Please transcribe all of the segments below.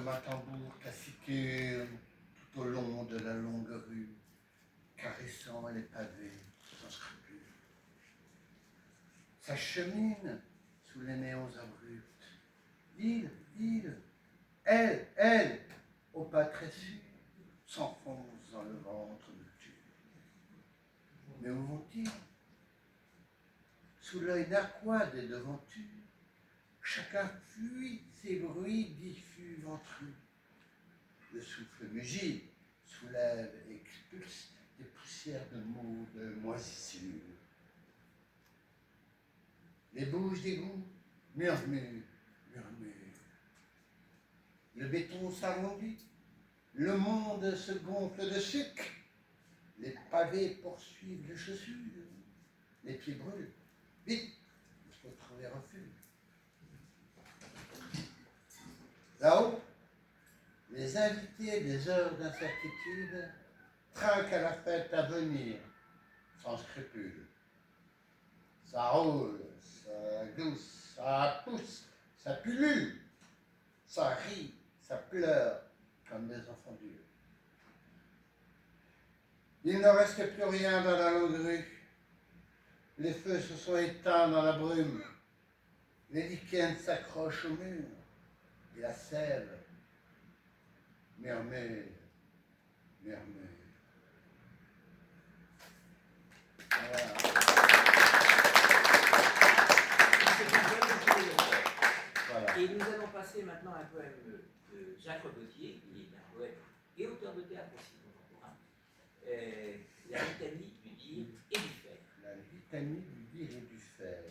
comme un tambour classique tout au long de la longue rue, caressant les pavés sans scrupule. Ça chemine sous les néons abrupts. Il, elle, au pas très sûr, s'enfonce dans le ventre nocturne. Mais où vont-ils? Sous l'œil narquois des devantures, chacun fuit ces bruits diffus ventrus. Le souffle mugit, soulève et expulse des poussières de mots de moisissure. Les bouches d'égout murmurent. Le béton s'arrondit, le monde se gonfle de sucre, les pavés poursuivent les chaussures, les pieds brûlent. Vite, il faut trouver refuge. Là-haut, les invités des heures d'incertitude trinquent à la fête à venir, sans scrupule. Ça roule, ça glousse, ça pousse, ça pullule, ça rit, ça pleure comme des enfants durs. Il ne reste plus rien dans la longue rue. Les feux se sont éteints dans la brume. Les lichens s'accrochent au mur. Et la sève murmure. Voilà. Voilà. Et nous allons passer maintenant à un poème de Jacques Gautier, qui est un poète et auteur de théâtre aussi contemporain. La litanie du dire et du faire. La litanie du dire et du faire.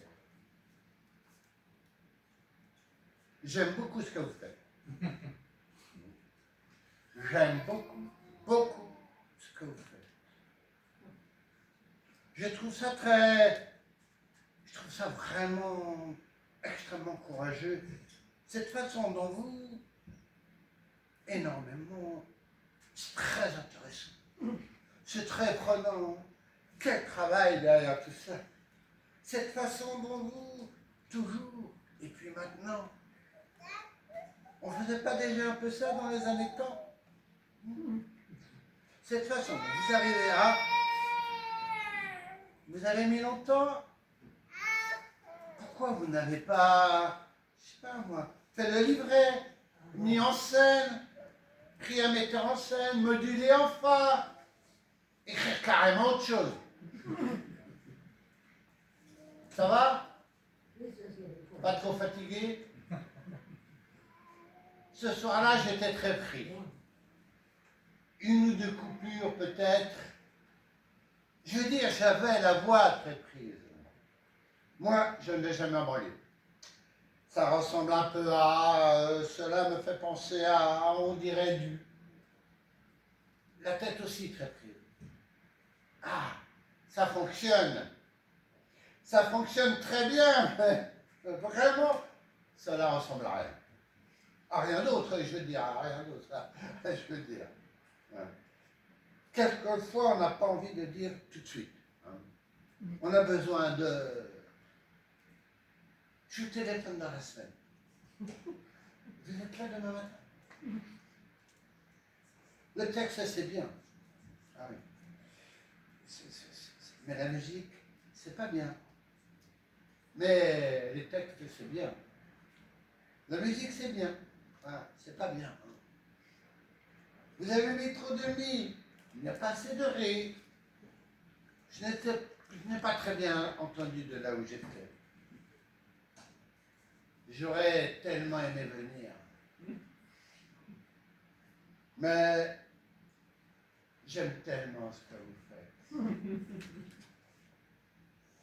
J'aime beaucoup ce que vous faites. J'aime beaucoup ce que vous faites. Je trouve ça vraiment extrêmement courageux. Cette façon dont vous, énormément, c'est très intéressant. C'est très prenant. Quel travail derrière tout ça. Cette façon dont vous, toujours, et puis maintenant, on ne faisait pas déjà un peu ça dans les années 30? Cette façon dont vous arrivez à... Vous avez mis longtemps. Pourquoi vous n'avez pas, je sais pas moi, fait le livret, mis en scène, pris un metteur en scène, modulé enfin, écrire carrément autre chose? Ça va? Pas trop fatigué? Ce soir-là, j'étais très pris. Une ou deux coupures peut-être. Je veux dire, j'avais la voix très prise. Moi, je ne l'ai jamais emballé. Ça ressemble un peu à... cela me fait penser à, on dirait, du... La tête aussi très prise. Ah, ça fonctionne. Ça fonctionne très bien, mais vraiment, cela ressemble à rien. À rien d'autre, je veux dire, à rien d'autre. Je veux dire. Ouais. Quelquefois, on n'a pas envie de dire tout de suite. Hein. On a besoin de... Je vous téléphone dans la semaine. Vous êtes là demain matin? Le texte, c'est bien. Ah oui. Mais la musique, c'est pas bien. Mais les textes, c'est bien. La musique, c'est bien. Ah, c'est pas bien. Vous avez mis trop de mi. Il n'y a pas assez de ré. Je n'ai pas très bien entendu de là où j'étais. J'aurais tellement aimé venir. Mais j'aime tellement ce que vous faites.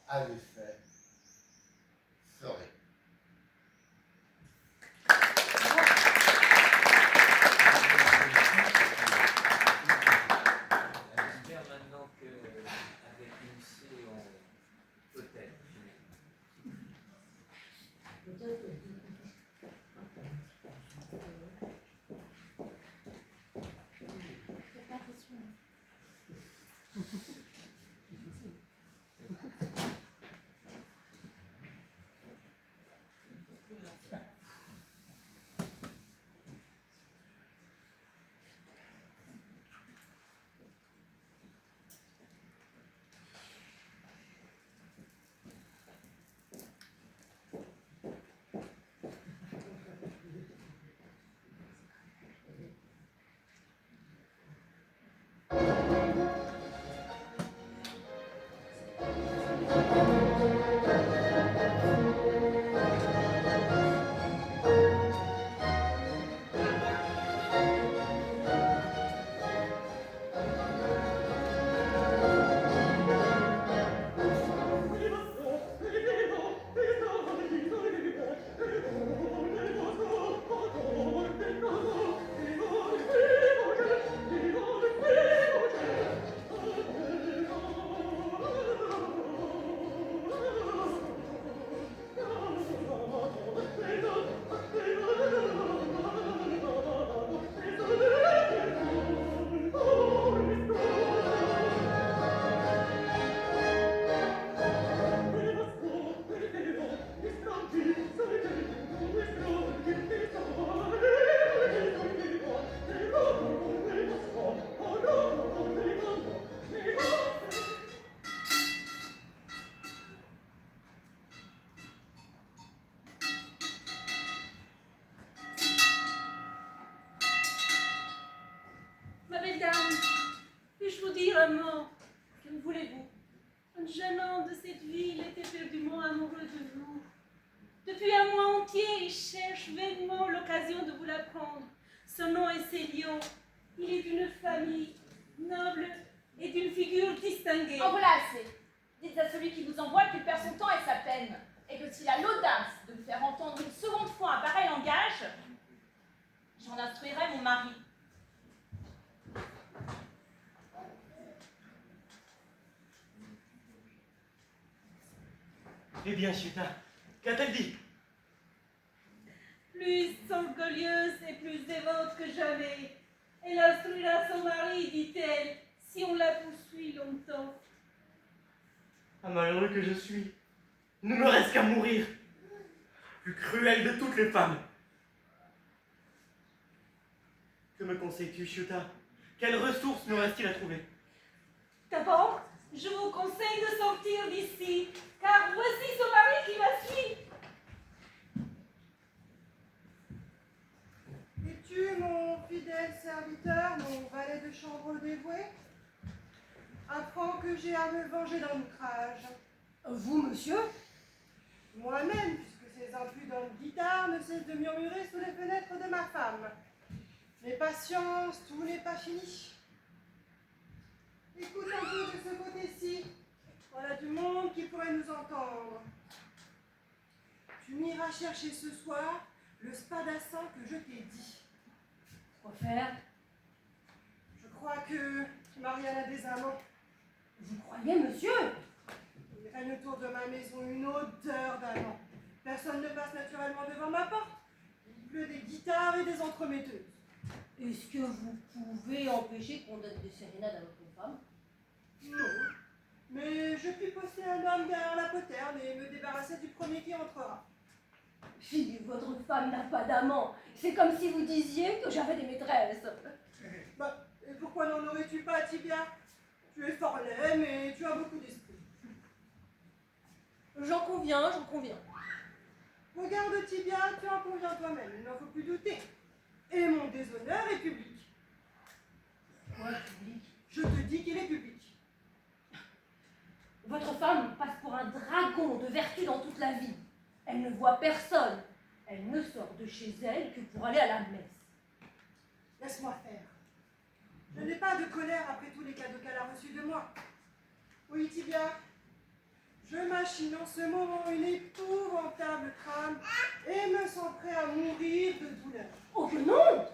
Avez fait, ferez. J'espère maintenant qu'avec une C, on peut-être. maman. Que voulez-vous? Un jeune homme de cette ville est éperdument amoureux de vous. Depuis un mois entier, il cherche vainement l'occasion de vous l'apprendre. Son nom est Célio. Il est d'une famille noble et d'une figure distinguée. En voilà assez. Dites à celui qui vous envoie qu'il perd son temps et sa peine, et que s'il a l'audace de me faire entendre une seconde fois un pareil langage, j'en instruirai mon mari. Eh bien, Chuta, qu'a-t-elle dit? Plus orgueilleuse et plus dévote que jamais. Elle instruira son mari, dit-elle, si on la poursuit longtemps. Ah, malheureux que je suis, il ne me reste qu'à mourir. Plus cruelle de toutes les femmes. Que me conseilles-tu, Chuta? Quelle ressource me reste-t-il à trouver? D'abord, je vous conseille de sortir d'ici, car voici son mari qui la suit. Es-tu mon fidèle serviteur, mon valet de chambre dévoué? Apprends que j'ai à me venger d'un outrage. Vous, monsieur? Moi-même, puisque ces impudentes guitares ne cessent de murmurer sous les fenêtres de ma femme. Mais patience, tout n'est pas fini. Écoute un peu de ce côté-ci. Voilà du monde qui pourrait nous entendre. Tu m'iras chercher ce soir le spadassin que je t'ai dit. Quoi faire? Je crois que Marianne a des amants. Vous croyez, monsieur? Il règne autour de ma maison une odeur d'amant. Personne ne passe naturellement devant ma porte. Il pleut des guitares et des entremetteuses. Est-ce que vous pouvez empêcher qu'on donne des sérénades à votre femme? Non. Mais je puis poster un homme derrière la poterne et me débarrasser du premier qui entrera. Si votre femme n'a pas d'amant, c'est comme si vous disiez que j'avais des maîtresses. Bah, et pourquoi n'en aurais-tu pas, Tibia? Tu es fort laid, mais tu as beaucoup d'esprit. J'en conviens, j'en conviens. Regarde, Tibia, tu en conviens toi-même, il n'en faut plus douter. Et mon déshonneur est public. Quoi, public? Je te dis qu'il est public. Votre femme passe pour un dragon de vertu dans toute la vie. Elle ne voit personne. Elle ne sort de chez elle que pour aller à la messe. Laisse-moi faire. Je n'ai pas de colère après tous les cadeaux qu'elle a reçus de moi. Oui, Tibia, je machine en ce moment une épouvantable trame et me sens prêt à mourir de douleur. Oh que non!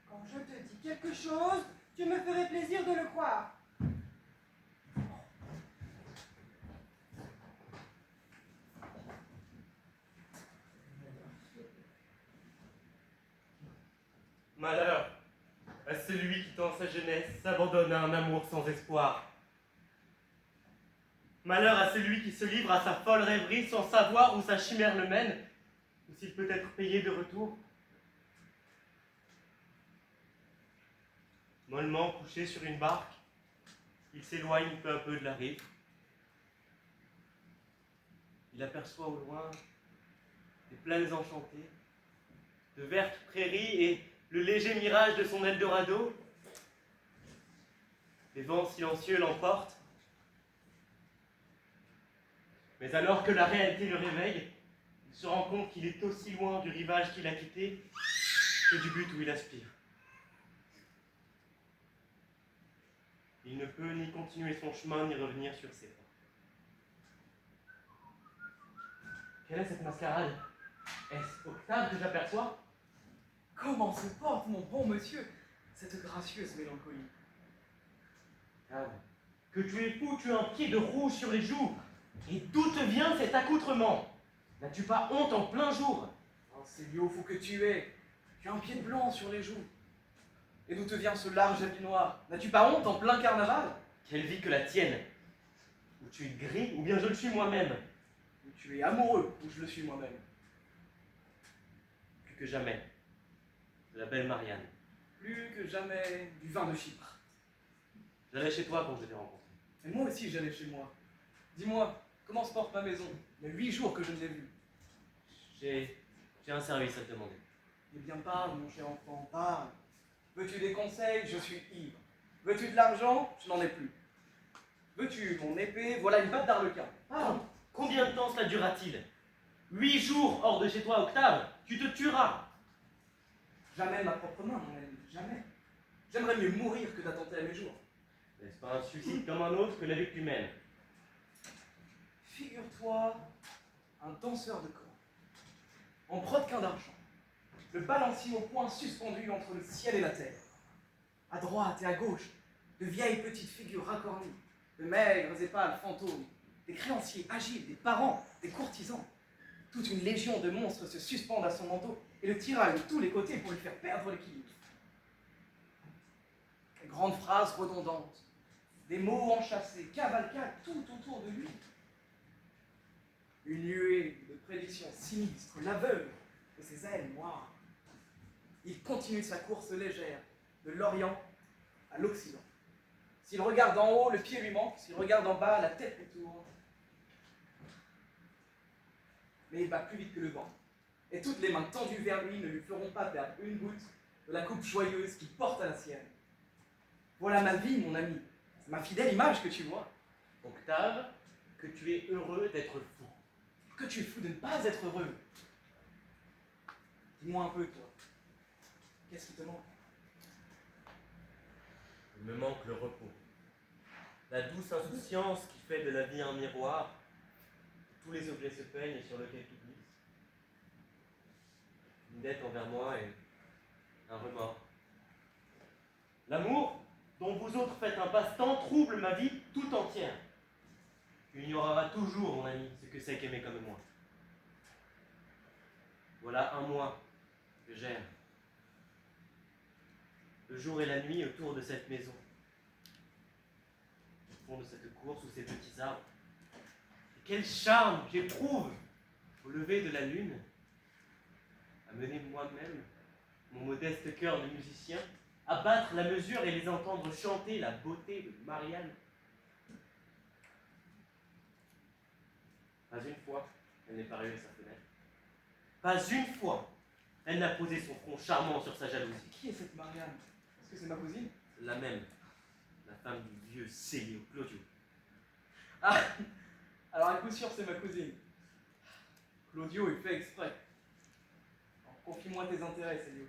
Quand je te dis quelque chose, tu me ferais plaisir de le croire. Malheur à celui qui, dans sa jeunesse, s'abandonne à un amour sans espoir. Malheur à celui qui se livre à sa folle rêverie sans savoir où sa chimère le mène, ou s'il peut être payé de retour. Mollement couché sur une barque, il s'éloigne peu à peu de la rive. Il aperçoit au loin des plaines enchantées, de vertes prairies et le léger mirage de son Eldorado. Les vents silencieux l'emportent. Mais alors que la réalité le réveille, il se rend compte qu'il est aussi loin du rivage qu'il a quitté que du but où il aspire. Il ne peut ni continuer son chemin ni revenir sur ses pas. Quelle est cette mascarade? Est-ce Octave que j'aperçois? Comment se porte, mon bon monsieur, cette gracieuse mélancolie? Octave, que tu es fou, tu as un pied de rouge sur les joues. Et d'où te vient cet accoutrement? N'as-tu pas honte en plein jour? Oh, Célio, fou que tu es, tu as un pied de blanc sur les joues. Et d'où te vient ce large habit noir? N'as-tu pas honte en plein carnaval? Quelle vie que la tienne! Ou tu es gris, ou bien je le suis moi-même. Ou tu es amoureux, ou je le suis moi-même. Plus que jamais, de la belle Marianne. Plus que jamais du vin de Chypre. J'allais chez toi quand je t'ai rencontré. Et moi aussi j'allais chez moi. Dis-moi, comment se porte ma maison? Il y a 8 jours que je ne l'ai vue. J'ai un service à te demander. Eh bien parle, mon cher enfant, parle. Veux-tu des conseils? Je suis ivre. Veux-tu de l'argent? Je n'en ai plus. Veux-tu mon épée? Voilà une batte d'arlequin. Ah, combien de temps cela durera-t-il? 8 jours hors de chez toi, Octave, tu te tueras. Jamais ma propre main, mon ami, jamais. J'aimerais mieux mourir que d'attenter à mes jours. N'est-ce pas un suicide comme un autre que la vie que tu mènes? Figure-toi un danseur de corps, en brodequin d'argent, le balancier au poing suspendu entre le ciel et la terre. À droite et à gauche, de vieilles petites figures racornies, de maigres et pâles fantômes, des créanciers agiles, des parents, des courtisans. Toute une légion de monstres se suspendent à son manteau et le tiraillent de tous les côtés pour lui faire perdre l'équilibre. Des grandes phrases redondantes, des mots enchâssés, cavalcadent tout autour de lui. Une nuée de prédictions sinistres l'aveugle de ses ailes noires. Il continue sa course légère, de l'Orient à l'Occident. S'il regarde en haut, le pied lui manque, s'il regarde en bas, la tête lui tourne. Mais il va plus vite que le vent, et toutes les mains tendues vers lui ne lui feront pas perdre une goutte de la coupe joyeuse qu'il porte à la sienne. Voilà ma vie, mon ami, c'est ma fidèle image que tu vois. Octave, que tu es heureux d'être fou. Que tu es fou de ne pas être heureux. Dis-moi un peu, toi, qu'est-ce qui te manque? Il me manque le repos. La douce insouciance qui fait de la vie un miroir, où tous les objets se peignent et sur lequel tout glisse. Une dette envers moi et un remords. L'amour, dont vous autres faites un passe-temps, trouble ma vie tout entière. Tu ignoreras toujours, mon ami, ce que c'est qu'aimer comme moi. Voilà un mois que j'aime. Le jour et la nuit autour de cette maison. Au fond de cette cour, sous ces petits arbres. Et quel charme j'éprouve au lever de la lune à mener moi-même mon modeste cœur de musicien, à battre la mesure et les entendre chanter la beauté de Marianne. Pas une fois, elle n'est pas arrivée à sa fenêtre. Pas une fois, elle n'a posé son front charmant sur sa jalousie. Qui est cette Marianne? Est-ce que c'est ma cousine? La même, la femme du vieux Célio, Claudio. Ah, alors à coup sûr c'est ma cousine. Claudio est fait exprès. Alors, confie-moi tes intérêts, Célio.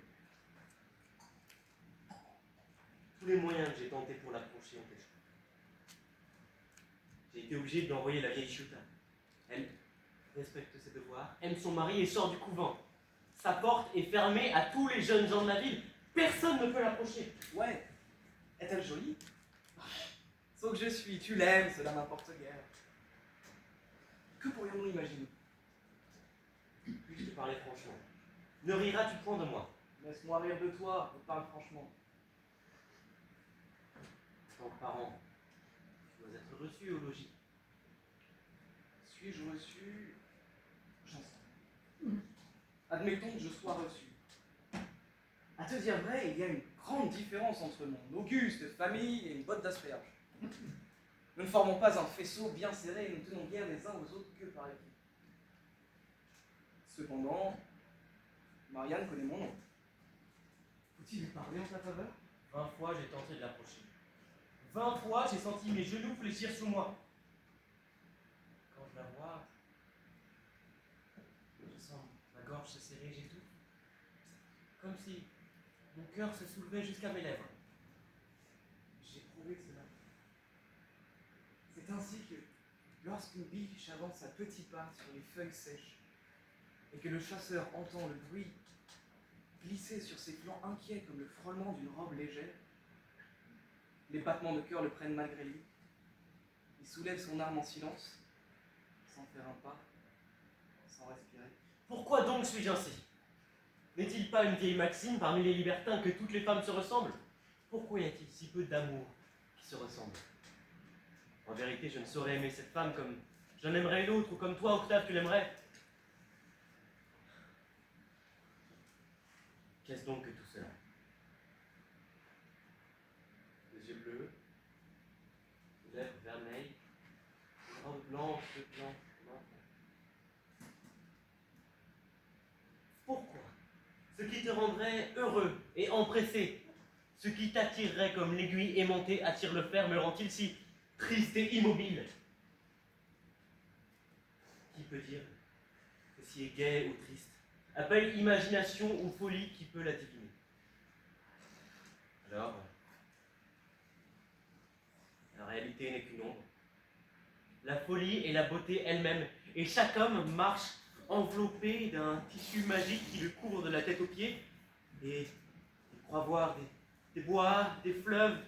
Tous les moyens que j'ai tentés pour l'approcher ont échoué. J'ai été obligé de lui envoyer la vieille Chuta. Elle respecte ses devoirs, aime son mari et sort du couvent. Sa porte est fermée à tous les jeunes gens de la ville. Personne ne peut l'approcher. Ouais, est-elle jolie? Sauf que je suis, tu l'aimes, cela m'importe guère. Que pourrions-nous imaginer? Puis-je te parler franchement? Ne riras-tu point de moi? Laisse-moi rire de toi, et parle franchement. En tant que parent, tu dois être reçu au logis. Suis-je reçu? J'en sais. Admettons que je sois reçu. À te dire vrai, il y a une grande différence entre mon auguste famille et une botte d'asperges. Nous ne formons pas un faisceau bien serré et nous tenons guère les uns aux autres que par équipe. Cependant, Marianne connaît mon nom. Faut-il lui parler en ta faveur? 20 fois j'ai tenté de l'approcher. 20 fois j'ai senti mes genoux fléchir sous moi. Quand je la vois, je sens ma gorge se serrer, j'étouffe. Comme si mon cœur se soulevait jusqu'à mes lèvres. J'ai prouvé cela. C'est ainsi que, lorsqu'une biche avance à petits pas sur les feuilles sèches, et que le chasseur entend le bruit glisser sur ses flancs inquiets comme le frôlement d'une robe légère, les battements de cœur le prennent malgré lui. Il soulève son arme en silence, sans faire un pas, sans respirer. Pourquoi donc suis-je ainsi? N'est-il pas une vieille maxime parmi les libertins que toutes les femmes se ressemblent? Pourquoi y a-t-il si peu d'amour qui se ressemble? En vérité, je ne saurais aimer cette femme comme j'en aimerais une autre, ou comme toi, Octave, tu l'aimerais. Qu'est-ce donc que tout cela? Les yeux bleus, les lèvres vermeilles, une robe blanche, blanche. Pourquoi? Ce qui te rendrait heureux et empressé, ce qui t'attirerait comme l'aiguille aimantée attire le fer, me rend-il si triste et immobile. Qui peut dire que si est gai ou triste, appelle imagination ou folie qui peut la deviner. Alors, la réalité n'est qu'une ombre. La folie est la beauté elle-même, et chaque homme marche enveloppé d'un tissu magique qui le couvre de la tête aux pieds, et il croit voir des bois, des fleuves,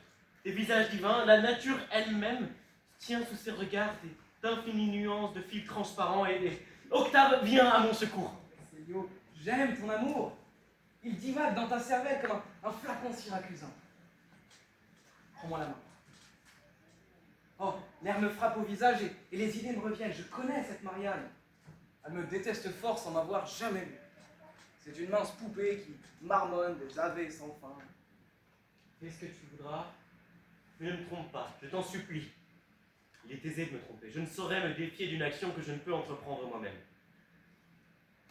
des visages divins. La nature elle-même tient sous ses regards d'infinies nuances de fils transparents, et Octave vient à mon secours. Célio, j'aime ton amour. Il divague dans ta cervelle comme un flacon syracusain. Prends-moi la main. Oh, l'air me frappe au visage et les idées me reviennent. Je connais cette Marianne. Elle me déteste fort sans m'avoir jamais vu. C'est une mince poupée qui marmonne des aveux sans fin. Fais ce que tu voudras, mais ne me trompe pas, je t'en supplie. Il est aisé de me tromper. Je ne saurais me défier d'une action que je ne peux entreprendre moi-même.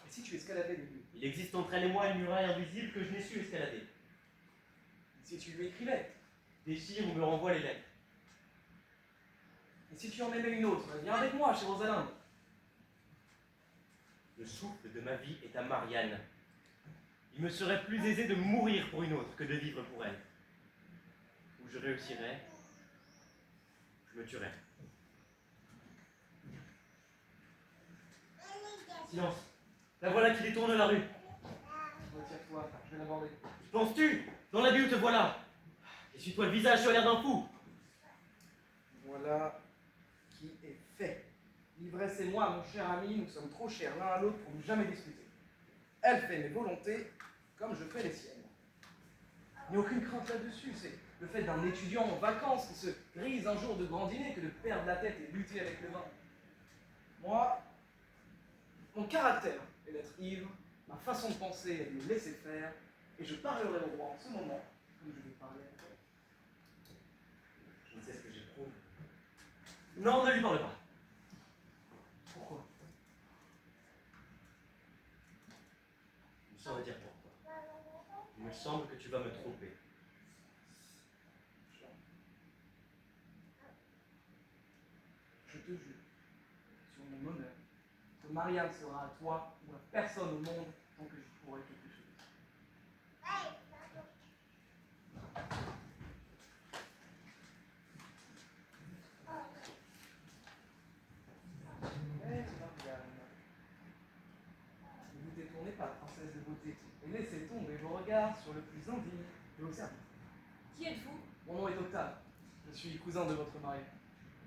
Et si tu escaladais les lieux? Il existe entre elle et moi une muraille invisible que je n'ai su escalader. Et si tu lui écrivais? Déchire ou me renvoie les lettres. Et si tu en aimais une autre? Viens avec moi chez Rosalinde. Le souffle de ma vie est à Marianne. Il me serait plus aisé de mourir pour une autre que de vivre pour elle. Où je réussirais, je me tuerais. Silence. La voilà qui détourne la rue. Retire-toi, je vais l'aborder. Penses-tu? Dans l'habit où te voilà. Essuie-toi le visage, tu as l'air d'un fou. Voilà qui est fait. L'ivresse et moi, mon cher ami, nous sommes trop chers l'un à l'autre pour ne jamais discuter. Elle fait mes volontés comme je fais les siennes. Il n'y a aucune crainte là-dessus, c'est le fait d'un étudiant en vacances qui se grise un jour de grand dîner que de perdre la tête et lutter avec le vin. Moi, mon caractère est d'être ivre, ma façon de penser est de me laisser faire, et je parlerai au roi en ce moment, comme je vais parler à toi. Je ne sais ce que j'éprouve. Non, ne lui parle pas. Pourquoi? Je saurais dire pourquoi. Il me semble que tu vas me tromper. Je te jure, sur mon honneur, que Marianne sera à toi ou à personne au monde tant que je pourrai quelque chose. Marianne, ne vous détournez pas, princesse de beauté, et laissez tomber vos regards sur le plus indigne de vos services. Qui êtes-vous? Mon nom est Octave, je suis cousin de votre mari.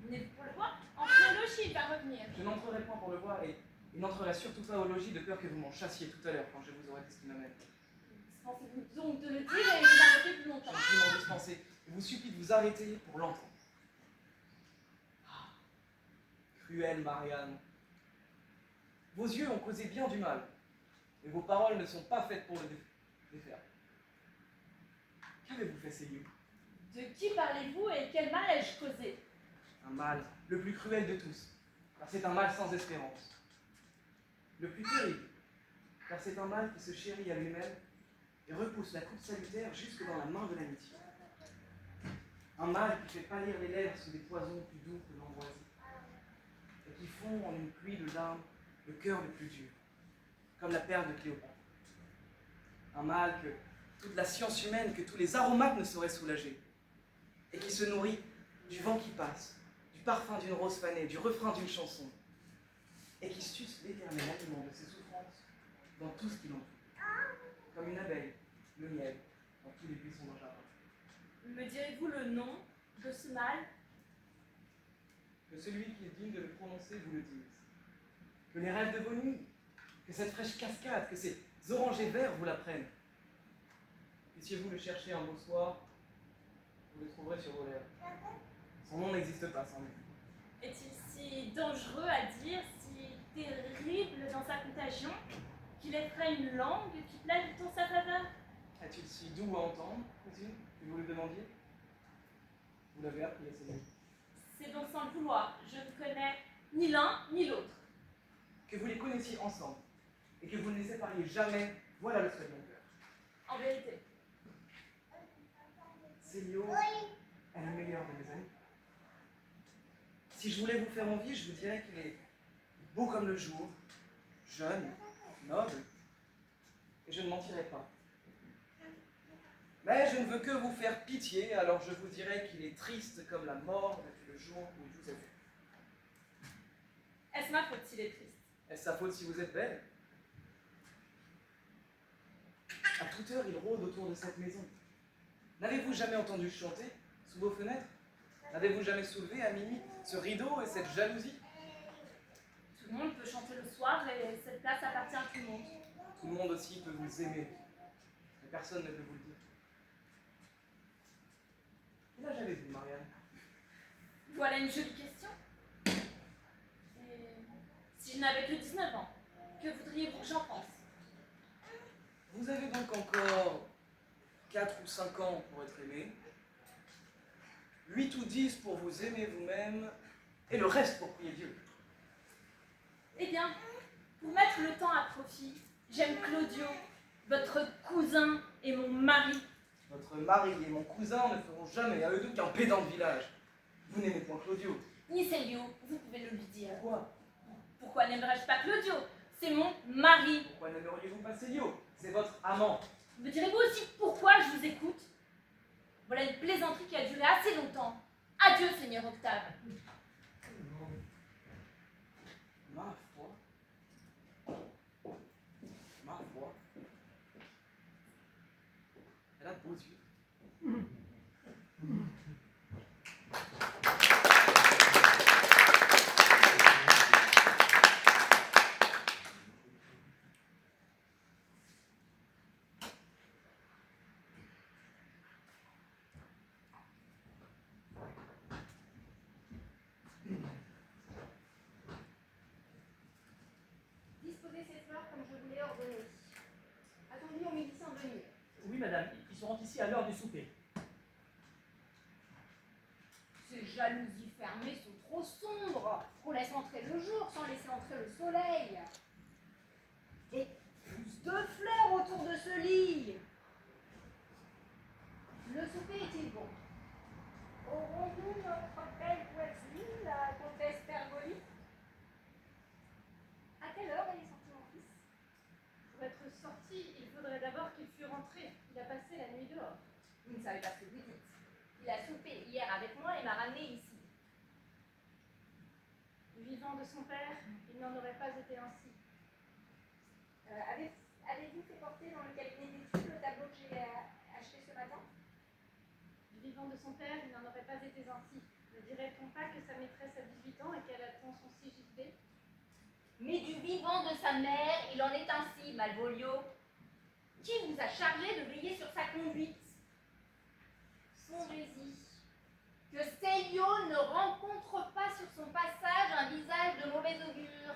Venez-vous pour le voir? En théologie, il va revenir. Je n'entrerai point pour le voir et n'entrerai surtout pas au logis de peur que vous m'en chassiez tout à l'heure quand je vous aurai dit ce qui m'amène. Dispensez-vous donc de le dire et de l'arrêter plus longtemps. Je puis m'en dispenser et vous supplie de vous arrêter pour l'entendre. Ah, cruelle Marianne. Vos yeux ont causé bien du mal, mais vos paroles ne sont pas faites pour le défaire. Qu'avez-vous fait, Célio? De qui parlez-vous et quel mal ai-je causé? Un mal, le plus cruel de tous, car c'est un mal sans espérance. Le plus terrible, car c'est un mal qui se chérit à lui-même et repousse la coupe salutaire jusque dans la main de l'amitié. Un mal qui fait pâlir les lèvres sous des poisons plus doux que l'ambroisie, et qui fond en une pluie de larmes le cœur le plus dur, comme la perle de Cléopâtre. Un mal que toute la science humaine, que tous les aromates ne sauraient soulager, et qui se nourrit du vent qui passe, du parfum d'une rose fanée, du refrain d'une chanson, et qui suce l'éternel aliment de ses souffrances dans tout ce qui l'entoure, comme une abeille, le miel, dans tous les buissons d'un jardin. Me direz-vous le nom de ce mal? Que celui qui est digne de le prononcer vous le dise. Que les rêves de vos nuits, que cette fraîche cascade, que ces orangers verts vous l'apprennent. Puissiez-vous le chercher un beau soir, vous le trouverez sur vos lèvres. Son nom n'existe pas sans lui. Est-il si dangereux à dire, si terrible dans sa contagion, qu'il effraie une langue qui plaide en sa faveur? Est-il si doux à entendre, cousine, que vous le demandiez? Vous l'avez appris à ses yeux. C'est donc sans le vouloir. Je ne connais ni l'un ni l'autre. Que vous les connaissiez ensemble, et que vous ne les sépariez jamais, voilà le souhait de mon cœur. En vérité. Célio est le meilleur de mes amis. Si je voulais vous faire envie, je vous dirais qu'il est beau comme le jour, jeune, noble, et je ne mentirais pas. Mais je ne veux que vous faire pitié, alors je vous dirais qu'il est triste comme la mort depuis le jour où il vous a vu. Est-ce ma faute s'il est triste? Est-ce sa faute si vous êtes belle? À toute heure, il rôde autour de cette maison. N'avez-vous jamais entendu chanter sous vos fenêtres? N'avez-vous jamais soulevé à minuit ce rideau et cette jalousie? Tout le monde peut chanter le soir et cette place appartient à tout le monde. Tout le monde aussi peut vous aimer, mais personne ne peut vous le dire. Quel âge avez-vous, Marianne? Voilà une jolie question. Et si je n'avais que 19 ans, que voudriez-vous que j'en pense? Vous avez donc encore 4 ou 5 ans pour être aimé, 8 ou 10 pour vous aimer vous-même, et le reste pour prier Dieu. Eh bien, pour mettre le temps à profit, j'aime Claudio, votre cousin et mon mari. Votre mari et mon cousin ne feront jamais à eux deux qu'un pédant de village. Vous n'aimez point Claudio. Ni Célio, vous pouvez le lui dire. Pourquoi? Pourquoi n'aimerais-je pas Claudio? C'est mon mari. Pourquoi n'aimeriez-vous pas Célio? C'est votre amant. Me direz-vous aussi pourquoi je vous écoute? Voilà une plaisanterie qui a duré assez longtemps. Adieu, Seigneur Octave. Ma foi. Ma foi. Elle a de beaux yeux. Disposez ces fleurs comme je vous l'ai ordonné. Attendez aux musiciens de venir. Oui, madame, ils seront ici à l'heure du souper. Ces jalousies fermées sont trop sombres. On laisse entrer le jour sans laisser entrer le soleil. Et plus de fleurs autour de ce lit. Le souper est-il bon? Aurons-nous notre belle voisine, la comtesse Pergoli? À quelle heure elle est sortie, mon fils? Pour être sorti, il faudrait d'abord qu'il fût rentré. Il a passé la nuit dehors. Vous ne savez pas ce que vous dites. Il a soupé hier avec moi et m'a ramené ici. Du vivant de son père, il n'en aurait pas été ainsi. Avez-vous fait porter dans le cabinet d'études le tableau que j'ai acheté ce matin? Du vivant de son père, il n'en aurait pas été ainsi. Ne dirait-on pas que sa maîtresse a 18 ans et qu'elle attend son 6 JB? Mais du vivant de sa mère, il en est ainsi, Malvolio. Qui vous a chargé de veiller sur sa conduite? Songez-y. Que Célio ne rencontre pas sur son passage un visage de mauvais augure.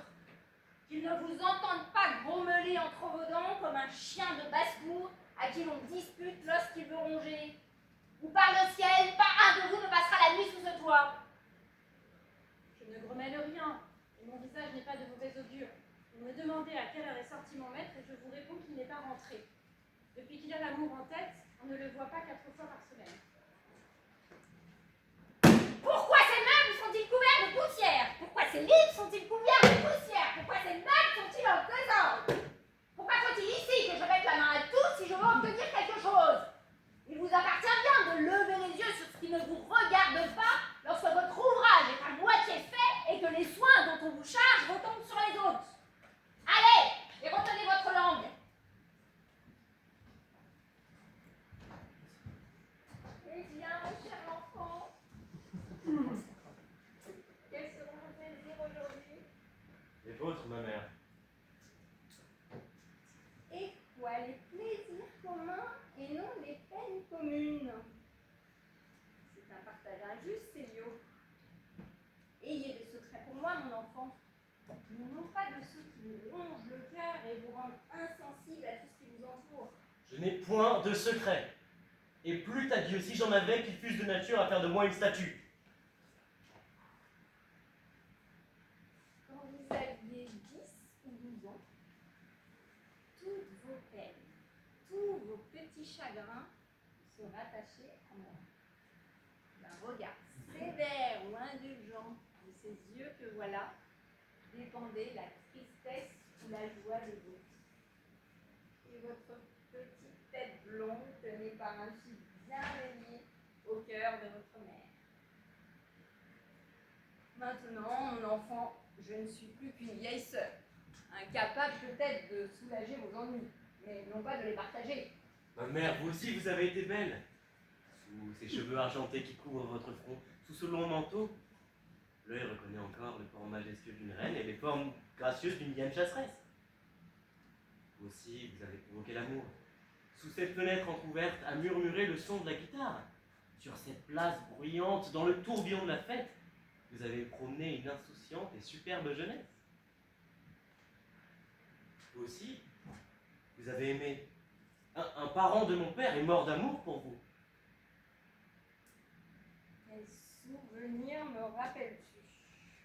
Qu'il ne vous entende pas grommeler entre vos dents comme un chien de basse-cour à qui l'on dispute lorsqu'il veut ronger. Ou par le ciel, pas un de vous ne passera la nuit sous ce toit. Je ne grommelle rien, et mon visage n'est pas de mauvais augure. Vous me demandez à quelle heure est sorti mon maître et je vous réponds qu'il n'est pas rentré. Depuis qu'il a l'amour en tête, on ne le voit pas 4 fois par semaine. Pourquoi ces meubles sont-ils couverts de poussière? Pourquoi ces livres sont-ils couverts de poussière? Pourquoi ces meubles sont-ils en désordre? Pourquoi faut-il ici que je mette la main à tout si je veux obtenir quelque chose? Il vous appartient bien de lever les yeux sur ce qui ne vous regarde pas lorsque votre ouvrage est à moitié fait et que les soins dont on vous charge retombent sur les autres. Allez, et retenez votre langue. Eh bien, mon cher enfant, quels seront vos plaisirs aujourd'hui? Les vôtres, ma mère. Et quoi, les plaisirs communs et non les peines communes? C'est un partage injuste, Célio. Ayez des secrets pour moi, mon enfant. Non pas de ceux qui vous rongent le cœur et vous rendent insensible à tout ce qui vous entoure. Je n'ai point de secret. Et plût à Dieu, si j'en avais, qu'ils fussent de nature à faire de moi une statue. Quand vous aviez 10 ou 12 ans, toutes vos peines, tous vos petits chagrins se rattachaient à moi. D'un regard sévère ou indulgent, vous ces yeux que voilà dépendait la tristesse ou la joie des autres. Et votre petite tête blonde tenait par un fil bien baigné au cœur de votre mère. Maintenant, mon enfant, je ne suis plus qu'une vieille sœur, incapable peut-être de soulager vos ennuis, mais non pas de les partager. Ma mère, vous aussi, vous avez été belle. Sous ces cheveux argentés qui couvrent votre front, sous ce long manteau, l'œil reconnaît encore le corps majestueux d'une reine et les formes gracieuses d'une Diane chasseresse. Vous aussi, vous avez provoqué l'amour. Sous cette fenêtre entrouverte, à murmurer le son de la guitare. Sur cette place bruyante, dans le tourbillon de la fête, vous avez promené une insouciante et superbe jeunesse. Vous aussi, vous avez aimé. Un parent de mon père est mort d'amour pour vous. Quel souvenir me rappelles-tu?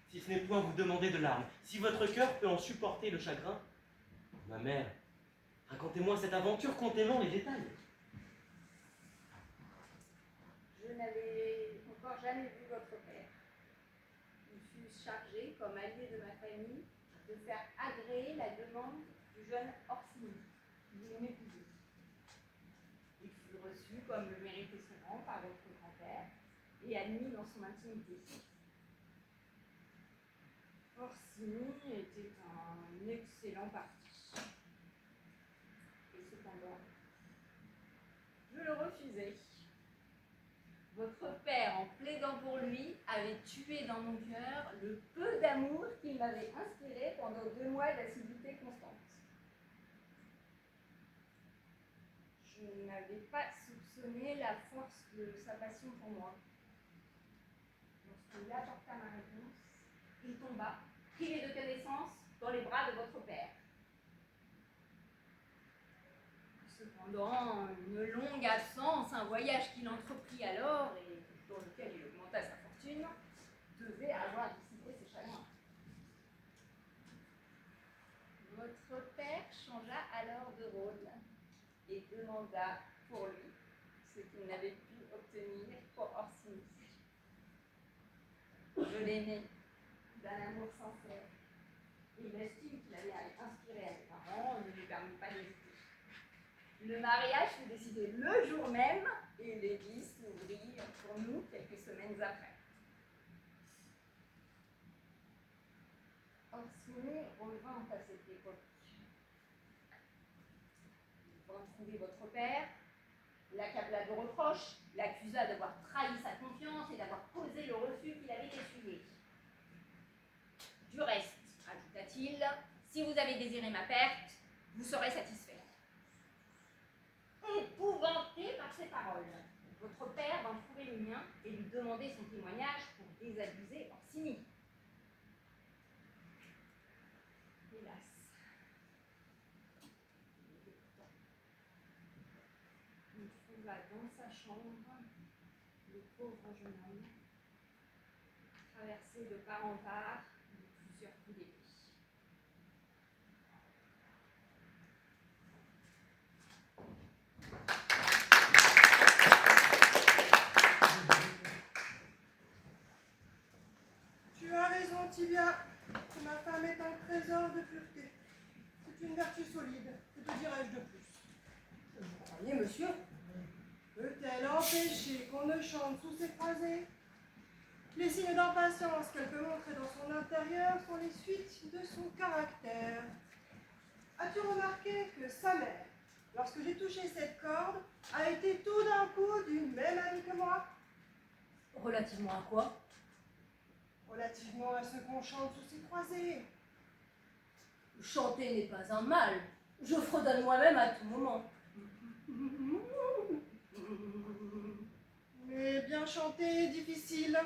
Si ce n'est point vous demander de larmes, si votre cœur peut en supporter le chagrin, ma mère, racontez-moi cette aventure, contez-moi les détails. Je n'avais encore jamais vu votre père. Il fut chargé, comme allié de ma famille, de faire agréer la demande du jeune Orsini, qui voulait m'épouser. Il fut reçu comme le méritait son rang par votre grand-père et admis dans son intimité. Orsini était un excellent parti. Et cependant, je le refusais. Votre père, en plaidant pour lui, avait tué dans mon cœur le peu d'amour qu'il m'avait inspiré pendant 2 mois d'assiduité constante. Je n'avais pas soupçonné la force de sa passion pour moi. Lorsqu'il apporta ma réponse, il tomba, privé de connaissance, dans les bras de votre père. Cependant, une longue absence, un voyage qu'il entreprit alors et dans lequel il augmenta sa fortune, devait avoir dissipé ses chagrins. Votre père changea alors de rôle et demanda pour lui ce qu'il n'avait pu obtenir pour Orsini. Je l'aimais d'un amour sincère et l'estime qu'il avait inspirée à mes parents ne lui permit pas d'hésiter. Le mariage fut décidé le jour même et l'église s'ouvrit pour nous quelques semaines après. Orsini revint à cette époque. Il vint trouver votre père, l'accabla de reproches, l'accusa d'avoir trahi sa confiance et d'avoir causé le refus qu'il avait essuyé. Du reste, ajouta-t-il, si vous avez désiré ma perte, vous serez satisfait. Épouvanté par ces paroles, votre père vint trouver le mien et lui demander son témoignage pour désabuser Orsini. Hélas, il trouva dans sa chambre le pauvre jeune homme, traversé de part en part de plusieurs coups d'épée. Tu as raison, Tibia. Ma femme est un trésor de pureté. C'est une vertu solide. Que te dirais-je de plus? Vous croyez, monsieur? Peut-elle empêcher qu'on ne chante sous ses croisées? Les signes d'impatience qu'elle peut montrer dans son intérieur sont les suites de son caractère. As-tu remarqué que sa mère, lorsque j'ai touché cette corde, a été tout d'un coup du même avis que moi? Relativement à quoi? Relativement à ce qu'on chante sous ses croisées. Chanter n'est pas un mal. Je fredonne moi-même à tout moment. Mais bien chanter est difficile.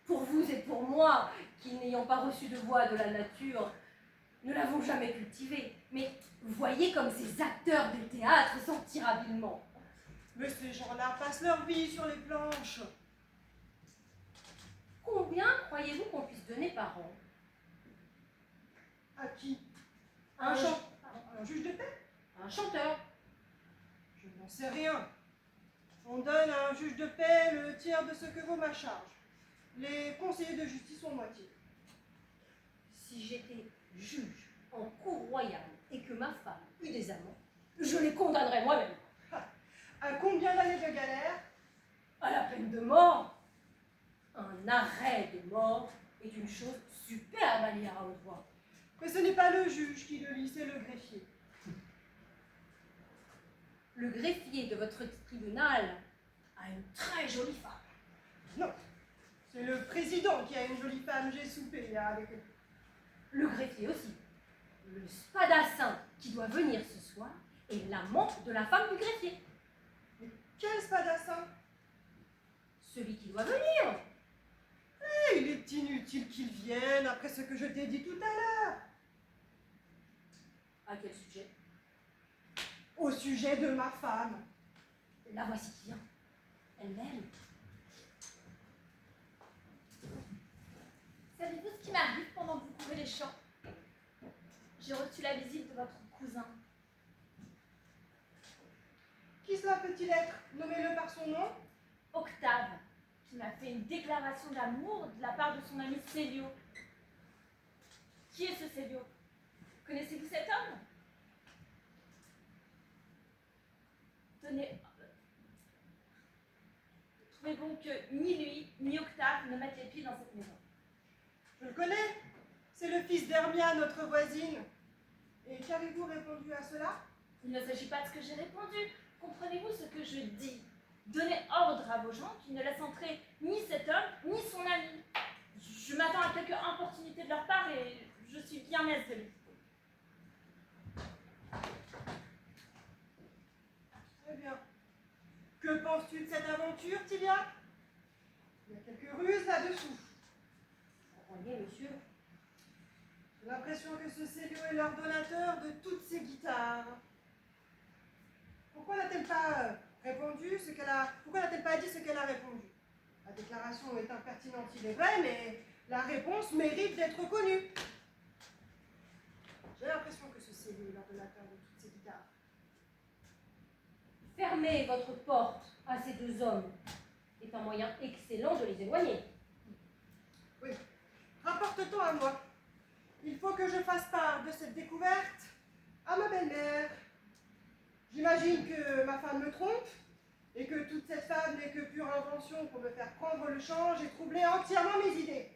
Pour vous et pour moi, qui n'ayant pas reçu de voix de la nature, ne l'avons jamais cultivée. Mais voyez comme ces acteurs de théâtre s'en tirent habilement. Mais ces gens-là passent leur vie sur les planches. Combien croyez-vous qu'on puisse donner par an? À qui? Un Un juge de paix? Un chanteur. Je n'en sais rien. On donne à un juge de paix le tiers de ce que vaut ma charge. Les conseillers de justice sont moitié. Si j'étais juge en cour royale et que ma femme eut des amants, je les condamnerais moi-même. À combien d'années de galère? À la peine de mort. Un arrêt de mort est une chose superbe à lire à haute voix. Mais ce n'est pas le juge qui le lit, c'est le greffier. Le greffier de votre tribunal a une très jolie femme. Non, c'est le président qui a une jolie femme, j'ai soupé là avec eux. Le greffier aussi. Le spadassin qui doit venir ce soir est l'amant de la femme du greffier. Mais quel spadassin? Celui qui doit venir. Eh, il est inutile qu'il vienne après ce que je t'ai dit tout à l'heure. À quel sujet? Au sujet de ma femme. La voici qui vient. Elle-même. Savez-vous ce qui m'arrive pendant que vous courez les champs? J'ai reçu la visite de votre cousin. Qui cela peut-il être? Nommez-le par son nom. Octave, qui m'a fait une déclaration d'amour de la part de son ami Célio. Qui est ce Célio? Connaissez-vous cet homme? Tenez, trouvez bon que ni lui, ni Octave ne mettent les pieds dans cette maison. Je le connais. C'est le fils d'Hermia, notre voisine. Et qu'avez-vous répondu à cela? Il ne s'agit pas de ce que j'ai répondu. Comprenez-vous ce que je dis? Donnez ordre à vos gens qui ne laissent entrer ni cet homme, ni son ami. Je m'attends à quelque importunité de leur part et je suis bien aise de lui. Très bien. Que penses-tu de cette aventure, Tilia? Il y a quelques ruses là-dessous. Voyez, monsieur, J'ai l'impression que ce Célio est l'ordonnateur de toutes ces guitares. Pourquoi n'a-t-elle pas répondu ce qu'elle a... Pourquoi n'a-t-elle pas dit ce qu'elle a répondu? La déclaration est impertinente, il est vrai, mais la réponse mérite d'être connue. J'ai l'impression que ce Célio est l'ordonnateur de toutes ces guitares. fermer votre porte à ces deux hommes est un moyen excellent de les éloigner. Oui. Rapporte-t-on à moi. Il faut que je fasse part de cette découverte à ma belle-mère. J'imagine que ma femme me trompe et que toute cette fable n'est que pure invention pour me faire prendre le change et troubler entièrement mes idées.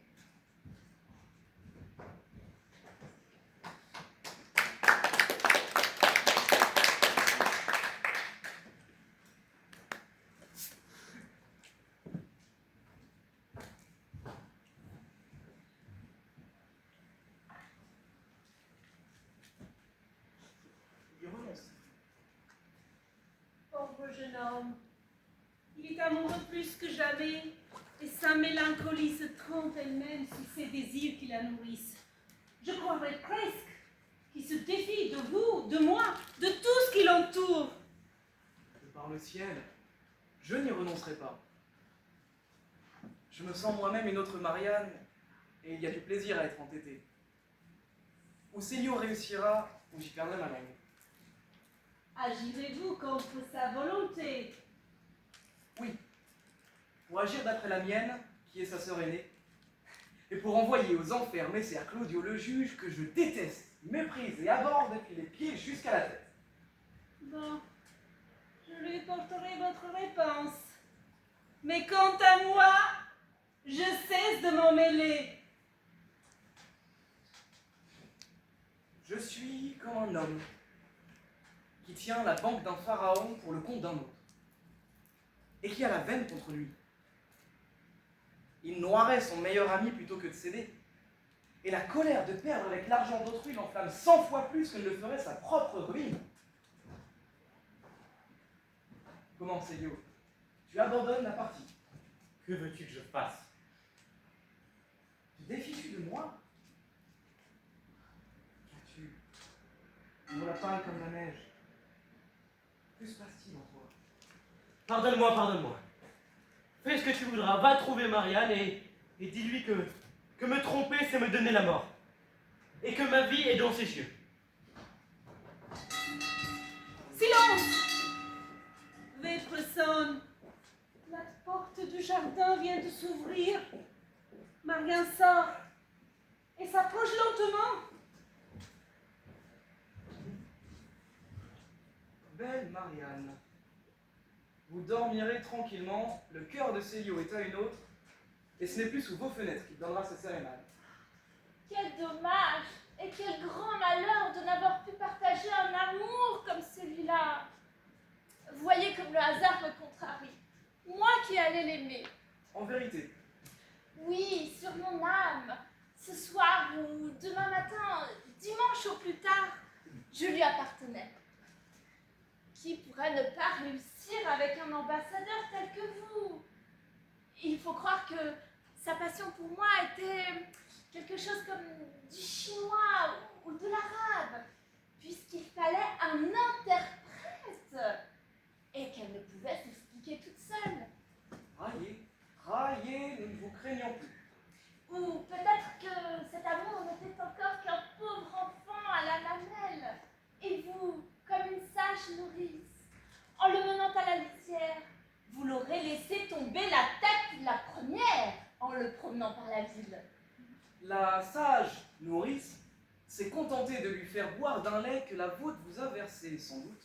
Il renonce. Pauvre jeune homme, il est amoureux plus que jamais, et sa mélancolie se trompe elle-même sur ses désirs qui la nourrissent. Je croirais presque qu'il se défie de vous, de moi, de tout ce qui l'entoure. De par le ciel, je n'y renoncerai pas. Je me sens moi-même une autre Marianne, et il y a du plaisir à être entêté. Ou Célio réussira, ou j'y perdrai ma langue. Agirez-vous contre sa volonté? Oui, pour agir d'après la mienne, qui est sa sœur aînée, et pour envoyer aux enfers messer Claudio le juge que je déteste, méprise et aborde depuis les pieds jusqu'à la tête. Bon, je lui porterai votre réponse. Mais quant à moi, je cesse de m'en mêler. Je suis comme un homme qui tient la banque d'un pharaon pour le compte d'un autre, et qui a la veine contre lui. Il noierait son meilleur ami plutôt que de céder, et la colère de perdre avec l'argent d'autrui l'enflamme 100 fois plus que ne le ferait sa propre ruine. Comment, Célio? Tu abandonnes la partie? Que veux-tu que je fasse? Tu défies-tu de moi? Qu'as-tu? Mon lapin comme la neige. Que se passe-t-il en toi? Pardonne-moi, pardonne-moi. Fais ce que tu voudras, va trouver Marianne et dis-lui que me tromper, c'est me donner la mort. Et que ma vie est dans ses yeux. Silence! Vêpres sonne. La porte du jardin vient de s'ouvrir. Marianne sort et s'approche lentement. Belle Marianne, vous dormirez tranquillement, le cœur de Célio est à une autre, et ce n'est plus sous vos fenêtres qu'il donnera sa cérémale. Quel dommage et quel grand malheur de n'avoir pu partager un amour comme celui-là. Vous voyez comme le hasard me contrarie. Moi qui allais l'aimer. En vérité, Oui, sur mon âme. Ce soir ou demain matin, dimanche au plus tard, je lui appartenais. Qui pourrait ne pas réussir avec un ambassadeur tel que vous? Il faut croire que sa passion pour moi était quelque chose comme du chinois ou de l'arabe, puisqu'il fallait un interprète et qu'elle ne pouvait s'expliquer toute seule. raillez, raillez, nous ne vous craignons plus. Ou peut-être que cet amour n'était encore qu'un pauvre enfant à la mamelle, et vous, comme une sage nourrice, en le menant à la litière, vous l'aurez laissé tomber la tête la première en le promenant par la ville. La sage nourrice s'est contentée de lui faire boire d'un lait que la vôtre vous a versé, sans doute,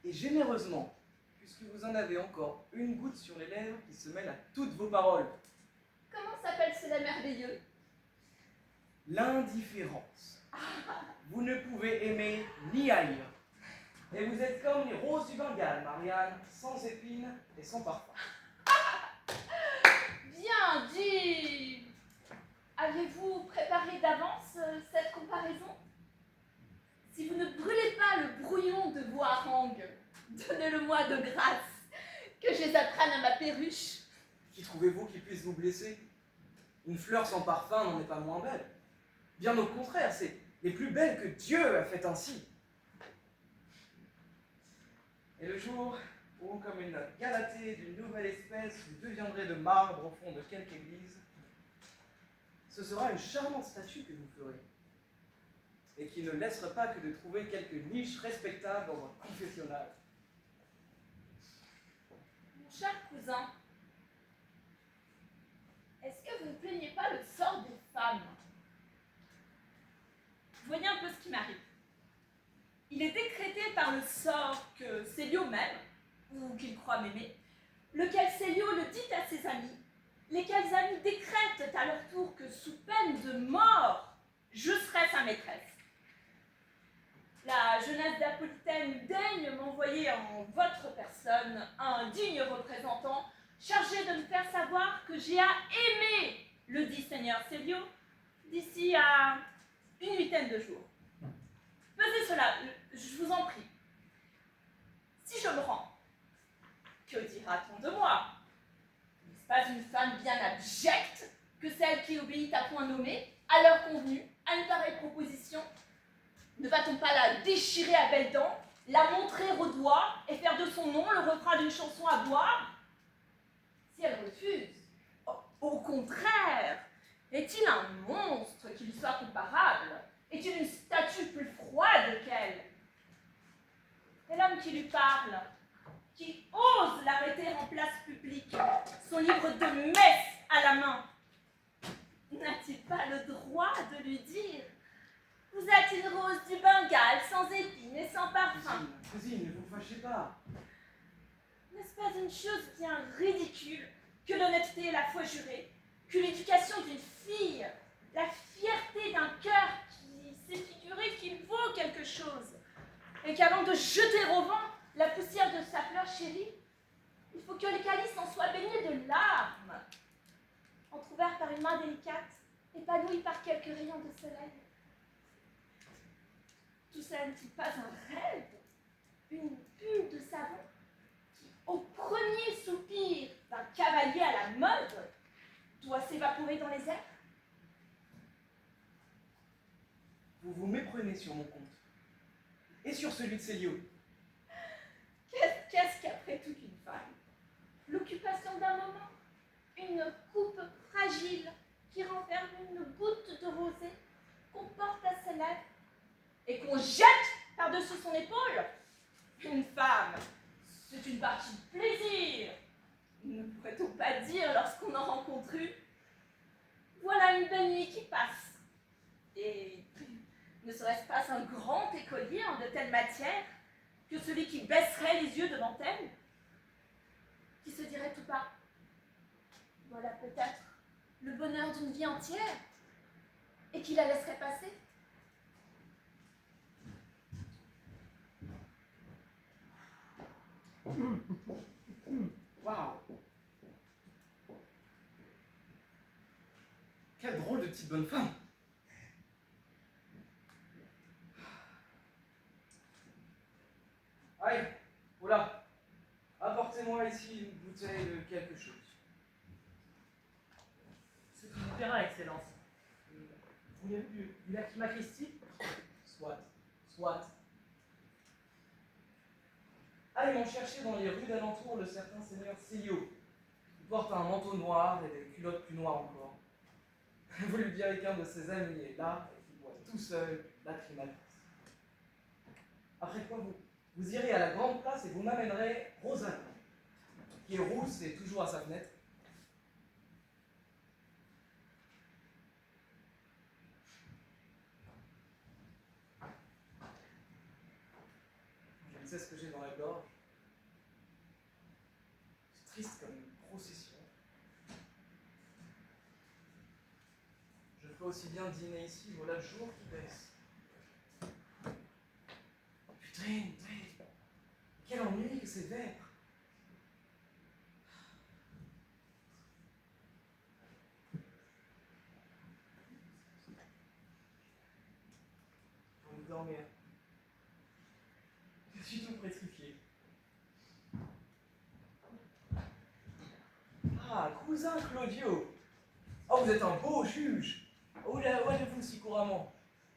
et généreusement, puisque vous en avez encore une goutte sur les lèvres qui se mêle à toutes vos paroles. Comment s'appelle ce lait merveilleux? L'indifférence. Vous ne pouvez aimer ni haïr. Et vous êtes comme les roses du Bengale, Marianne, sans épines et sans parfum. Bien dit! Aviez-vous préparé d'avance cette comparaison? Si vous ne brûlez pas le brouillon de vos harangues, donnez-le-moi de grâce, que je les apprenne à ma perruche. Qui trouvez-vous qui puisse vous blesser? Une fleur sans parfum n'en est pas moins belle. Bien au contraire, c'est les plus belles que Dieu a fait ainsi. Et le jour où, comme une galatée d'une nouvelle espèce, vous deviendrez de marbre au fond de quelque église, ce sera une charmante statue que vous ferez, et qui ne laissera pas que de trouver quelques niches respectables dans votre confessionnal. Mon cher cousin, est-ce que vous ne plaignez pas le sort des femmes? Voyez un peu ce qui m'arrive. Il est décrété par le sort que Célio m'aime, ou qu'il croit m'aimer, lequel Célio le dit à ses amis, lesquels amis décrètent à leur tour que sous peine de mort, je serai sa maîtresse. La jeunesse d'Apollitaine daigne m'envoyer en votre personne un digne représentant chargé de me faire savoir que j'ai à aimer le dit seigneur Célio d'ici à une huitaine de jours. Pesez cela, je vous en prie. Si je me rends, que dira-t-on de moi? N'est-ce pas une femme bien abjecte que celle qui obéit à point nommé, à l'heure convenue, à une pareille proposition? Ne va-t-on pas la déchirer à belles dents, la montrer au doigt et faire de son nom le refrain d'une chanson à boire? Si elle refuse, au contraire, est-il un monstre qui lui soit comparable? Est-il une statue plus froide qu'elle? Et l'homme qui lui parle, qui ose l'arrêter en place publique, son livre de messe à la main, n'a-t-il pas le droit de lui dire: vous êtes une rose du Bengale, sans épines et sans parfum? Cousine, ne vous fâchez pas. N'est-ce pas une chose bien ridicule que l'honnêteté et la foi jurée, que l'éducation d'une fille, la fierté d'un cœur qui s'est figuré qu'il vaut quelque chose, et qu'avant de jeter au vent la poussière de sa fleur chérie, il faut que le calice en soit baigné de larmes, entrouvert par une main délicate, épanoui par quelques rayons de soleil? Tout ça n'est-il pas un rêve, une bulle de savon qui, au premier soupir d'un cavalier à la mode, doit s'évaporer dans les airs? Vous vous méprenez sur mon compte. Et sur celui de Célio. Qu'est-ce qu'après tout qu'une femme? L'occupation d'un moment, une coupe fragile qui renferme une goutte de rosée qu'on porte à ses lèvres et qu'on jette par-dessus son épaule? Une femme, c'est une partie de plaisir. Ne pourrait-on pas dire lorsqu'on en rencontre une: qui passe. Et ne serait-ce pas un grand écolier en de telles matières que celui qui baisserait les yeux devant elle, qui se dirait tout bas, voilà peut-être le bonheur d'une vie entière, et qui la laisserait passer. Waouh! Quelle drôle de petite bonne femme! Aïe! Voilà! Apportez-moi ici une bouteille de quelque chose. C'est un opéra, Excellence. Vous voulez du Lachima Christi? Soit, soit. Allez m'en chercher dans les rues d'alentour le certain seigneur Célio. Il porte un manteau noir et des culottes plus noires encore. Vous lui direz qu'un de ses amis est là et qu'il boit tout seul Lacrimalis. Après quoi, vous irez à la grande place et vous m'amènerez Rosanna, qui est rousse et toujours à sa fenêtre. Je ne sais ce que j'ai dans la gorge. C'est triste comme une procession. Je ferais aussi bien dîner ici, voilà le jour qui baisse. Putain, quel ennui que ces vêpres. J'ai envie de dormir. Je suis tout pétrifié. Ah, cousin Claudio. Oh, vous êtes un beau juge. Où allez-vous si couramment?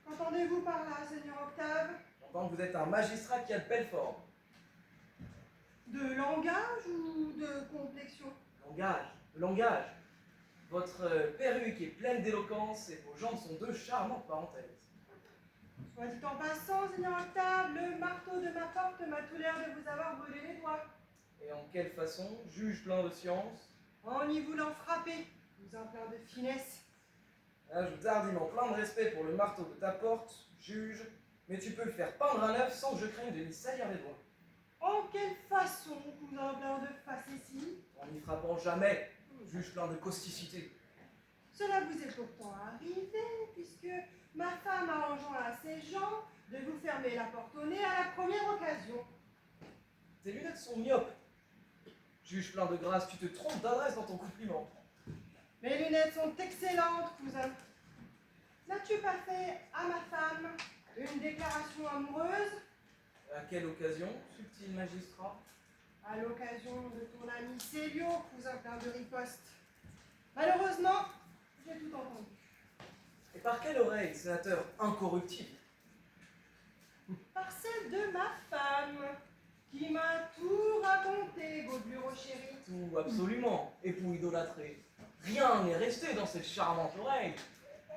Qu'entendez-vous par là, Seigneur Octave? J'entends que vous êtes un magistrat qui a de belle forme. De langage ou de complexion? Langage. Votre perruque est pleine d'éloquence et vos jambes sont deux charmantes parenthèses. Soit dit en passant, Seigneur Octave, le marteau de ma porte m'a tout l'air de vous avoir brûlé les doigts. Et en quelle façon, juge plein de science? En y voulant frapper, vous en plein de finesse. Ajoute hardiment plein de respect pour le marteau de ta porte, juge, mais tu peux le faire peindre à neuf sans que je craigne de lui salir les doigts. En quelle façon, cousin plein de facéties? En n'y frappant jamais, juge plein de causticité. Cela vous est pourtant arrivé, puisque ma femme a enjoint à ses gens de vous fermer la porte au nez à la première occasion. Tes lunettes sont myopes. Juge plein de grâce, tu te trompes d'adresse dans ton compliment. Mes lunettes sont excellentes, cousin. N'as-tu pas fait à ma femme une déclaration amoureuse? À quelle occasion, subtil magistrat? À l'occasion de ton ami Célio, cousin plein de riposte. Malheureusement, j'ai tout entendu. Et par quelle oreille, sénateur incorruptible? Par celle de ma femme, qui m'a tout raconté, Gobelureau chéri. Tout, absolument, époux idolâtré. Rien n'est resté dans cette charmante oreille.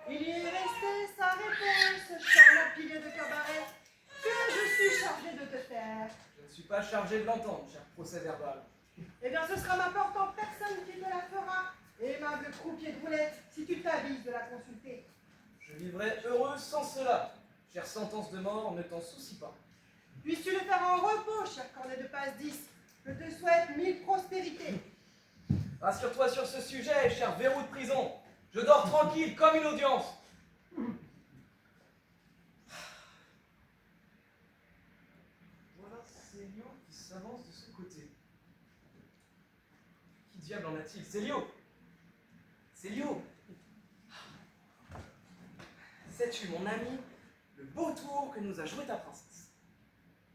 Il y est resté sa réponse, charmant pilier de cabaret, que je suis chargé de te faire. Je ne suis pas chargé de l'entendre, cher procès-verbal. Eh bien, ce sera ma porte en personne qui te la fera, aimable croupier de roulette, si tu t'avises de la consulter. Je vivrai heureux sans cela. Chère sentence de mort, ne t'en soucie pas. Puisses-tu le faire en repos, cher cornet de passe 10. Je te souhaite 1000 prospérités. Rassure-toi sur ce sujet, cher verrou de prison. Je dors tranquille comme une audience. Voilà Célio qui s'avance de ce côté. Qui diable en a-t-il? Célio! Célio! Sais-tu, mon ami, le beau tour que nous a joué ta princesse?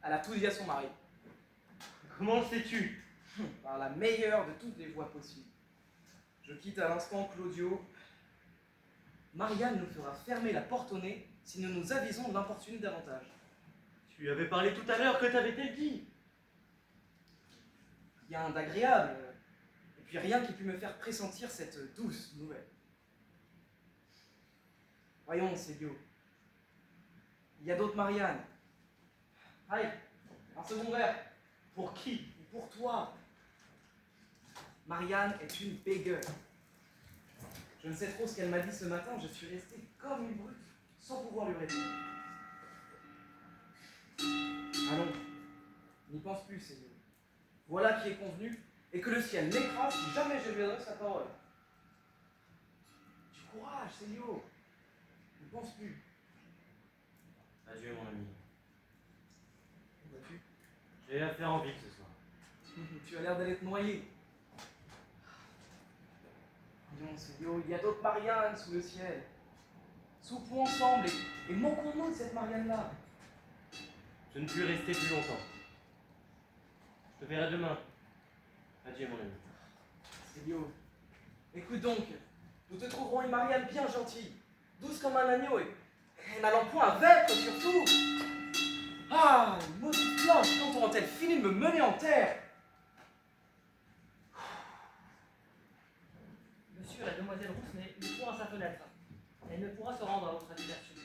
Elle a tout dit à son mari. Comment le sais-tu? Par la meilleure de toutes les voies possibles. Je quitte à l'instant Claudio. Marianne nous fera fermer la porte au nez si nous nous avisons de l'importuner davantage. Tu avais parlé tout à l'heure, que t'avait-elle dit? Rien d'agréable, et puis rien qui pût me faire pressentir cette douce nouvelle. Voyons, Célio. Il y a d'autres Marianne. Allez, un second verre. Pour qui? Pour toi. Marianne est une bégueule. Je ne sais trop ce qu'elle m'a dit ce matin, je suis resté comme une brute, sans pouvoir lui répondre. Allons, n'y pense plus, Seigneur. Voilà qui est convenu, et que le ciel m'écrase si jamais je lui adresse la parole. Du courage, Seigneur. N'y pense plus. Adieu, mon ami. Où vas-tu? J'ai affaire en ville ce soir. Tu as l'air d'aller te noyer. Voyons, Seigneur, il y a d'autres Mariannes sous le ciel. Soupons ensemble et moquons-nous de cette Marianne-là. Je ne puis rester plus longtemps. Je te verrai demain. Adieu, mon ami. Seigneur, écoute donc, nous te trouverons une Marianne bien gentille, douce comme un agneau et n'allant point à vêpres surtout. Ah, les maudites cloches, quand auront-elles fini de me mener en terre? Monsieur, la demoiselle Rousse n'est point à sa fenêtre. Elle ne pourra se rendre à votre habitation.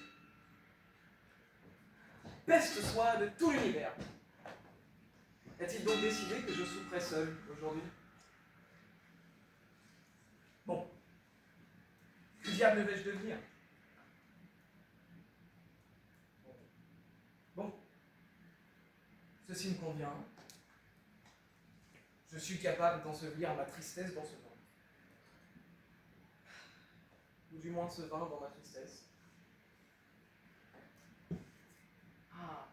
Peste soit de tout l'univers. A-t-il donc décidé que je souffrais seul aujourd'hui? Bon. Que diable vais-je devenir? Bon. Ceci me convient. Je suis capable d'ensevelir ma tristesse dans ce vin. Ou du moins ce vin dans ma tristesse. Ah.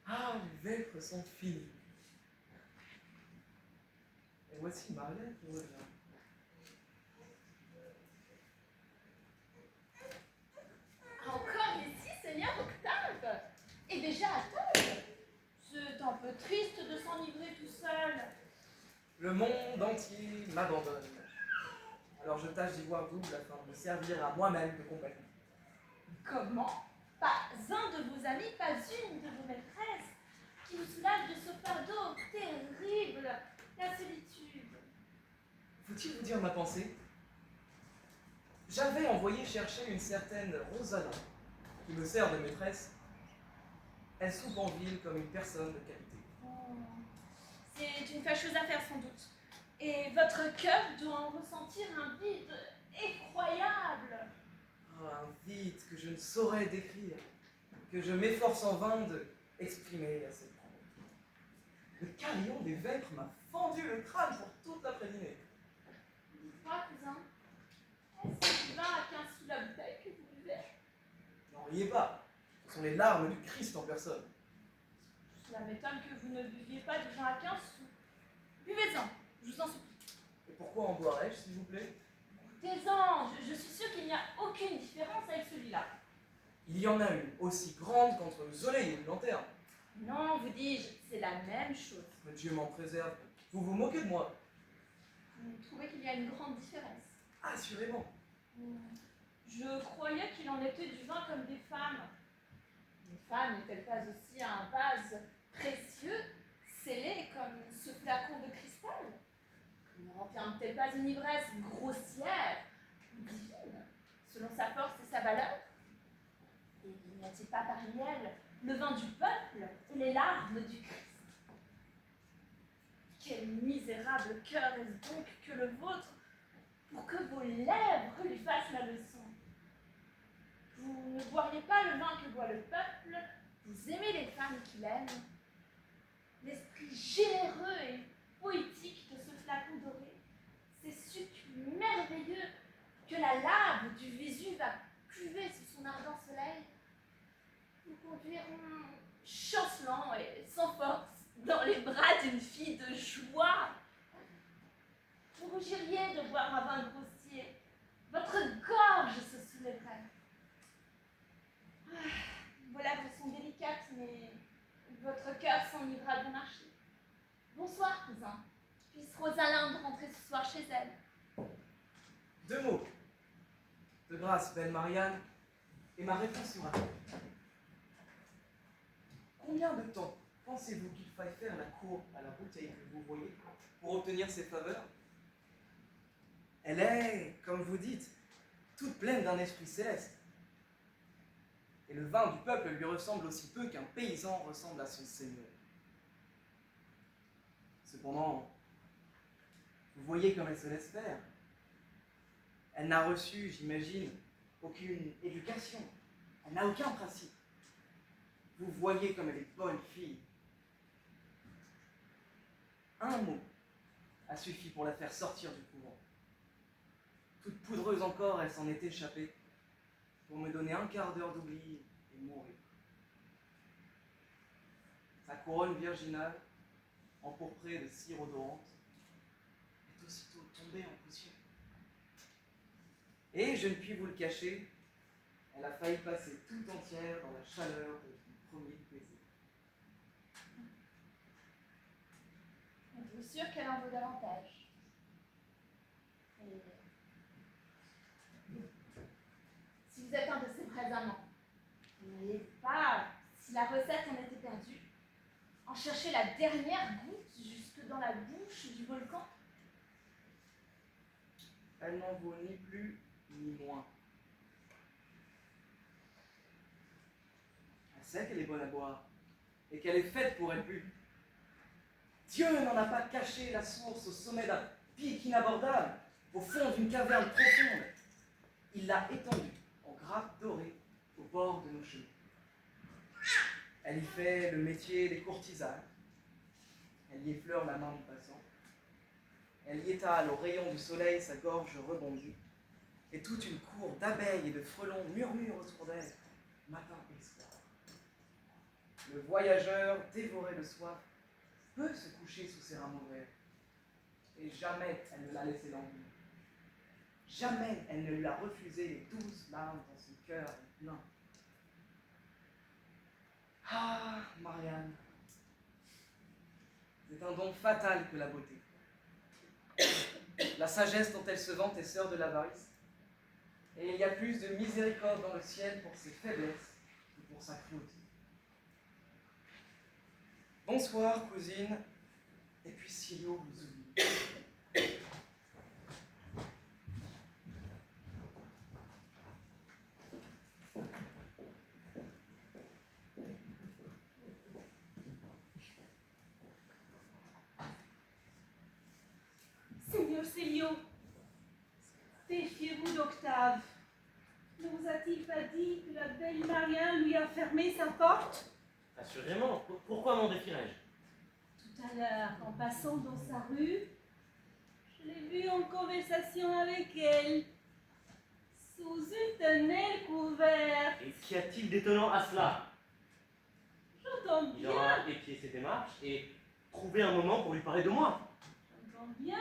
Ah, les vêpres sont finies. Et voici Marianne qui revient. Encore ici, Seigneur Octave? Et déjà à table? C'est un peu triste de s'enivrer tout seul. Le monde entier m'abandonne. Alors je tâche d'y voir double afin de me servir à moi-même de compagnie. Comment? Pas un de vos amis, pas une de vos maîtresses qui vous soulage de ce fardeau terrible, la solitude. Faut-il vous dire ma pensée? J'avais envoyé chercher une certaine Rosalinde, qui me sert de maîtresse. Elle soupe en ville comme une personne de qualité. Oh, c'est une fâcheuse affaire sans doute. Et votre cœur doit en ressentir un vide effroyable. Ah, un vide que je ne saurais décrire, que je m'efforce en vain de exprimer à cette prendre. Le carillon des vêpres m'a fendu le crâne pour toute l'après-dînée. Dites-moi, cousin, est-ce du vin à 15 sous la bouteille que vous buvez? N'en riez pas, ce sont les larmes du Christ en personne. Cela m'étonne que vous ne buviez pas du vin à 15 sous. Buvez-en, je vous en supplie. Et pourquoi en boirais-je, s'il vous plaît? Goûtez-en, je suis sûre qu'il n'y a aucune différence avec celui-là. Il y en a une aussi grande qu'entre le soleil et une lanterne. Non, vous dis-je, c'est la même chose. Que Dieu m'en préserve. Vous vous moquez de moi? Vous trouvez qu'il y a une grande différence? Assurément. Je croyais qu'il en était du vin comme des femmes. Les femmes n'est-elle pas aussi un vase précieux, scellé comme ce flacon de cristal? Ne renferme-t-elle pas une ivresse grossière, divine, selon sa force et sa valeur? Et n'y a-t-il pas parmi elles le vin du peuple et les larmes du Christ? Quel misérable cœur est-ce donc que le vôtre pour que vos lèvres lui fassent la leçon? Vous ne boiriez pas le vin que boit le peuple, vous aimez les femmes qu'il aime. L'esprit généreux et poétique de ce flacon doré, ces sucs merveilleux que la lave du Vésuve a cuvé sous son ardent soleil, vous conduiront chancelant et sans force dans les bras d'une fille de joie. Vous rougiriez de boire un vin grossier, votre gorge se soulèverait. Ah, vos lèvres sont délicates, mais votre cœur s'enivra de marcher. Bonsoir, cousin. Puisse Rosalinde rentrer ce soir chez elle? 2 mots. De grâce, belle Marianne, et ma réponse sera telle. Combien de temps pensez-vous qu'il faille faire la cour à la bouteille que vous voyez pour obtenir ses faveurs? Elle est, comme vous dites, toute pleine d'un esprit céleste. Et le vin du peuple lui ressemble aussi peu qu'un paysan ressemble à son seigneur. Cependant, vous voyez comme elle se laisse faire. Elle n'a reçu, j'imagine, aucune éducation. Elle n'a aucun principe. Vous voyez comme elle est bonne fille. Un mot a suffi pour la faire sortir du couvent. Toute poudreuse encore, elle s'en est échappée pour me donner un quart d'heure d'oubli et mourir. Sa couronne virginale, empourprée de cire odorante, est aussitôt tombée en poussière. Et je ne puis vous le cacher, elle a failli passer tout entière dans la chaleur de son premier baiser. Êtes-vous sûr qu'elle en vaut davantage? Et si vous êtes un de ces vrais amants, n'allez pas, si la recette en était perdue, en chercher la dernière goutte jusque dans la bouche du volcan? Elle n'en vaut ni plus ni moins. Elle sait qu'elle est bonne à boire et qu'elle est faite pour être bue. Dieu n'en a pas caché la source au sommet d'un pic inabordable, au fond d'une caverne profonde. Il l'a étendue en grappes dorées au bord de nos chemins. Elle y fait le métier des courtisanes. Elle y effleure la main du passant. Elle y étale au rayon du soleil sa gorge rebondie. Et toute une cour d'abeilles et de frelons murmure autour d'elle, matin et soir. Le voyageur, dévoré de soif, peut se coucher sous ses rameaux verts. Et jamais elle ne l'a laissé languir. Jamais elle ne lui a refusé les douces larmes dans son cœur plein. Ah, Marianne, c'est un don fatal que la beauté. La sagesse dont elle se vante est sœur de l'avarice. Et il y a plus de miséricorde dans le ciel pour ses faiblesses que pour sa cruauté. Bonsoir, cousine. Et puis Silio vous oublie. Seigneur Célio, défiez-vous d'Octave. Ne vous a-t-il pas dit que la belle Marianne lui a fermé sa porte? Assurément. Pourquoi m'en défierais-je? Tout à l'heure, en passant dans sa rue, je l'ai vue en conversation avec elle, sous une tonnelle couverte. Et qu'y a-t-il d'étonnant à cela? J'entends Il aura bien, épié ses démarches et trouvé un moment pour lui parler de moi. j'entends bien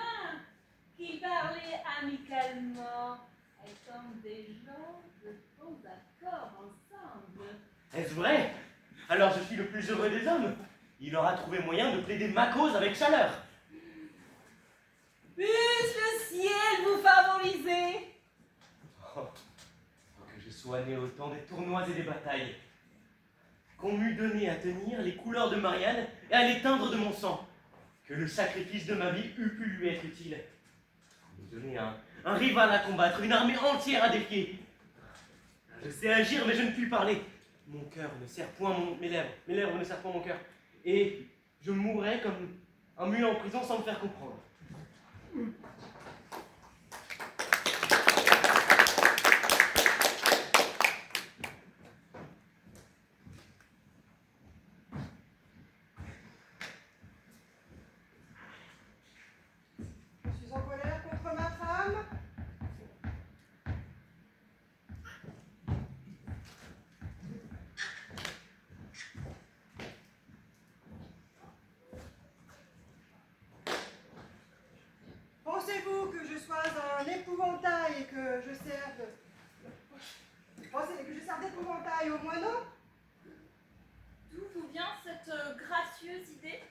qu'ils parlaient amicalement, et comme des gens de bons accords ensemble. Est-ce vrai? Alors je suis le plus heureux des hommes. Il aura trouvé moyen de plaider ma cause avec chaleur. Puisse le ciel vous favoriser! Oh, que je sois né au temps des tournois et des batailles. Qu'on m'eût donné à tenir les couleurs de Marianne et à l'éteindre de mon sang. Que le sacrifice de ma vie eût pu lui être utile. Qu'on m'eût donné un rival à combattre, une armée entière à défier. Je sais agir, mais je ne puis parler. Mon cœur ne serre point mes lèvres ne serrent point mon cœur. Et je mourrais comme un muet en prison sans me faire comprendre. Je suis en colère contre ma femme. Pensez-vous que je sois un épouvantail et que je serve... Pensez que je serve d'épouvantail aux moineaux? D'où vous vient cette gracieuse idée?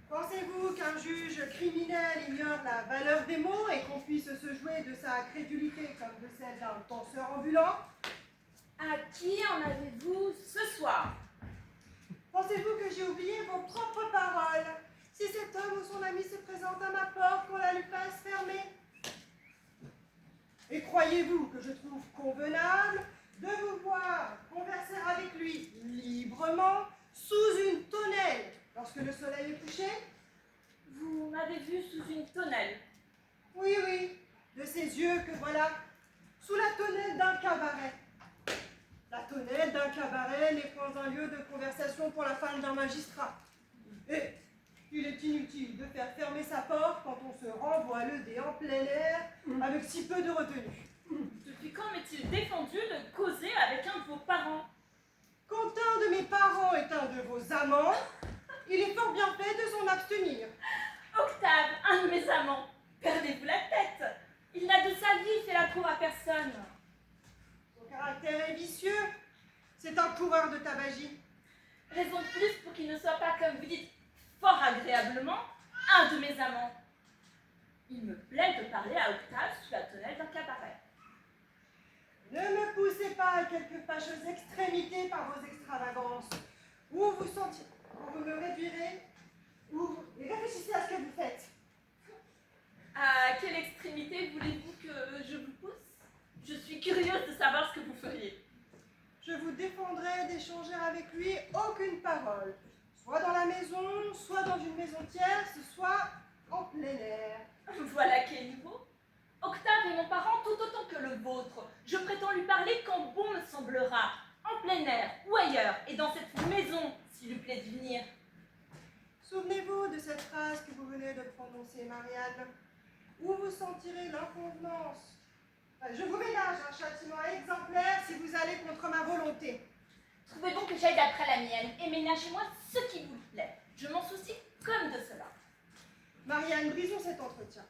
Pensez-vous qu'un juge criminel ignore la valeur des mots et qu'on puisse se jouer de sa crédulité comme de celle d'un penseur ambulant? À qui en avez-vous ce soir? Pensez-vous que j'ai oublié vos propres paroles? Si cet homme ou son ami se présente à ma porte, qu'on la lui fasse fermer? Et croyez-vous que je trouve convenable de vous voir converser avec lui librement sous une tonnelle lorsque le soleil est couché? Vous m'avez vu sous une tonnelle. Oui, oui, de ces yeux que voilà, sous la tonnelle d'un cabaret. La tonnelle d'un cabaret n'est point un lieu de conversation pour la femme d'un magistrat. Et il est inutile de faire fermer sa porte quand on se renvoie le dé en plein air avec si peu de retenue. Depuis quand m'est-il défendu de causer avec un de vos parents? Quand un de mes parents est un de vos amants, il est fort bien fait de s'en abstenir. Octave, un de mes amants. Perdez-vous la tête. Il n'a de sa vie fait la cour à personne. Son caractère est vicieux. C'est un coureur de tabagie. Raison de plus pour qu'il ne soit pas, comme vous dites, fort agréablement, un de mes amants. Il me plaît de parler à Octave sous la tonnelle d'un cabaret. Ne me poussez pas à quelques fâcheuses extrémités par vos extravagances. Ou vous sentirez, vous me réduirez, et réfléchissez à ce que vous faites. À quelle extrémité voulez-vous que je vous pousse? Je suis curieuse de savoir ce que vous feriez. Je vous défendrai d'échanger avec lui aucune parole, soit dans la maison, soit dans une maison tierce, soit en plein air. Voilà qui est nouveau. Octave est mon parent tout autant que le vôtre. Je prétends lui parler quand bon me semblera, en plein air ou ailleurs, et dans cette maison, s'il lui plaît d'y venir. Souvenez-vous de cette phrase que vous venez de prononcer, Marianne, où vous sentirez l'inconvenance. Je vous ménage un châtiment exemplaire si vous allez contre ma volonté. Trouvez donc que j'aille d'après la mienne, et ménagez-moi ce qui vous plaît. Je m'en soucie comme de cela. Marianne, brisons cet entretien.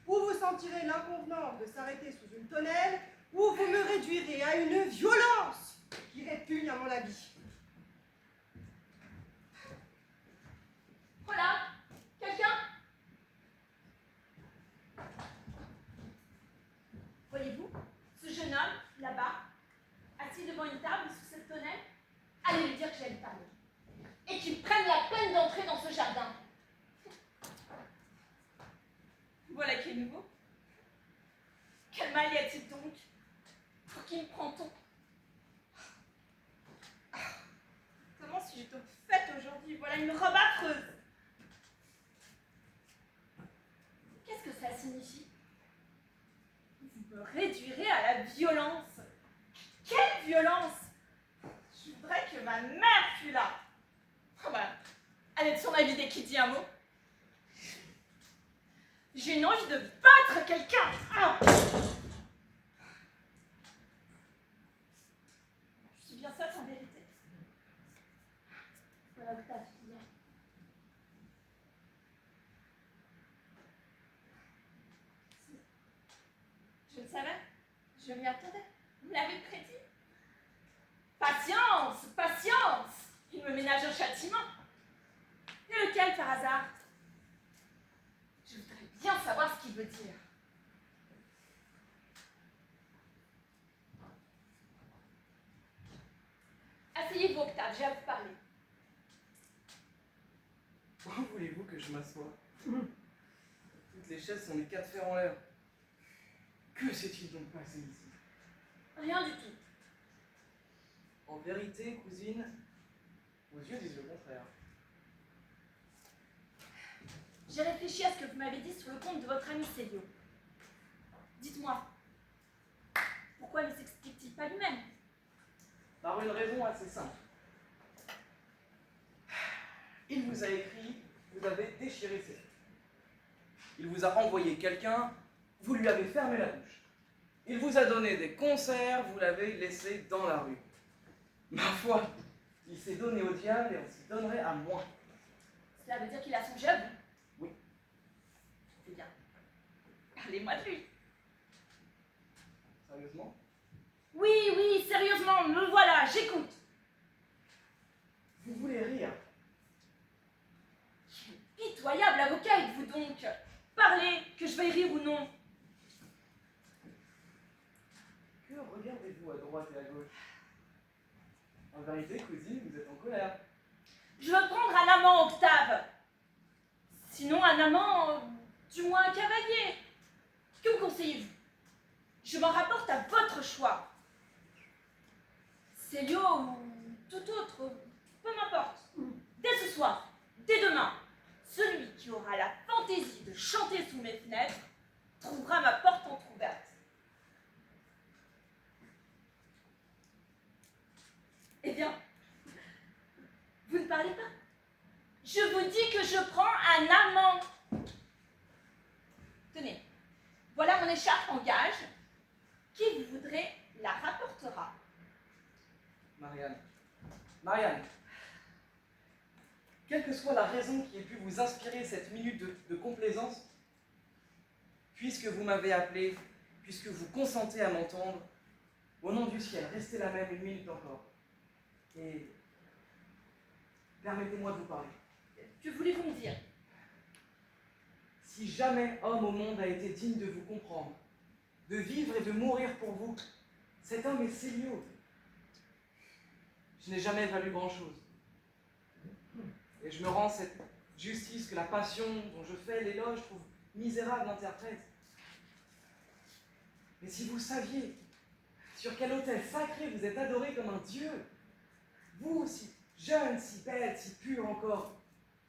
Ou vous sentirez l'inconvenance de s'arrêter sous une tonnelle, ou vous me réduirez à une violence qui répugne à mon habit. Voilà, quelqu'un? Voyez-vous, ce jeune homme, là-bas, assis devant une table sous cette tonnelle, allez lui dire que j'aime parler. Et qu'il prenne la peine d'entrer dans ce jardin. Voilà qui est nouveau. Quel mal y a-t-il donc? Pour qui me prend-on? Comment suis-je donc faite aujourd'hui? Voilà une robe affreuse. Qu'est-ce que ça signifie? Vous me réduirez à la violence. Quelle violence? Je voudrais que ma mère fût là. Oh bah, elle est de son avis dès qu'il dit un mot. J'ai une envie de battre quelqu'un. Ah, je suis bien sotte en vérité. Voilà, Octave, viens. Je le savais, je m'y attendais. Vous l'avez prédit. Patience, patience. Il me ménage un châtiment. Et lequel par hasard? Je voudrais bien savoir ce qu'il veut dire. Asseyez-vous, Octave, j'ai à vous parler. Où voulez-vous que je m'assoie? Toutes les chaises sont des cas de fer en l'air. Que s'est-il donc passé ici? Rien du tout. En vérité, cousine, vos yeux disent le contraire. J'ai réfléchi à ce que vous m'avez dit sur le compte de votre ami Célio. Dites-moi, pourquoi ne s'explique-t-il pas lui-même? Par une raison assez simple. Il vous a écrit, vous avez déchiré ses lettres. Il vous a envoyé quelqu'un, vous lui avez fermé la bouche. Il vous a donné des concerts, vous l'avez laissé dans la rue. Ma foi, il s'est donné au diable et on s'y donnerait à moi. Cela veut dire qu'il a songé à vous? Oui. C'est bien. Parlez-moi de lui. Sérieusement? Oui, oui, sérieusement, me voilà, j'écoute. Vous voulez rire? Pitoyable avocat êtes-vous donc? Parlez, que je veuille rire ou non. Que regardez-vous à droite et à gauche? En vérité, cousine, vous êtes en colère. Je veux prendre un amant, Octave. Sinon, un amant, du moins un cavalier. Que me conseillez-vous? Je m'en rapporte à votre choix. Célio ou tout autre, peu m'importe. Dès ce soir, dès demain, celui qui aura la fantaisie de chanter sous mes fenêtres trouvera ma porte entrouverte. Eh bien, vous ne parlez pas. Je vous dis que je prends un amant. Tenez, voilà mon écharpe en gage. Qui vous voudrez la rapportera. Marianne, quelle que soit la raison qui ait pu vous inspirer cette minute de complaisance, puisque vous m'avez appelé, puisque vous consentez à m'entendre, au nom du ciel, restez la même une minute encore. Et permettez-moi de vous parler. Que voulez-vous me dire? Si jamais homme au monde a été digne de vous comprendre, de vivre et de mourir pour vous, cet homme est Célio. Je n'ai jamais valu grand-chose. Et je me rends cette justice que la passion dont je fais l'éloge trouve misérable interprète. Mais si vous saviez sur quel autel sacré vous êtes adoré comme un dieu, vous, si jeune, si belle, si pure encore,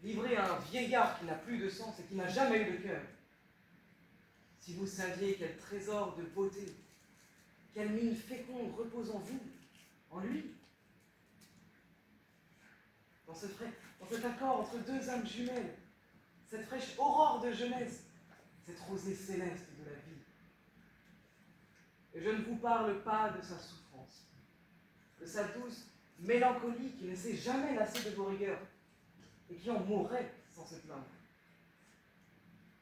livré à un vieillard qui n'a plus de sens et qui n'a jamais eu de cœur, si vous saviez quel trésor de beauté, quelle mine féconde repose en vous, en lui, dans cet accord entre deux âmes jumelles, cette fraîche aurore de jeunesse, cette rosée céleste de la vie. Et je ne vous parle pas de sa souffrance, de sa douce mélancolie qui ne s'est jamais lassée de vos rigueurs et qui en mourrait sans se plaindre.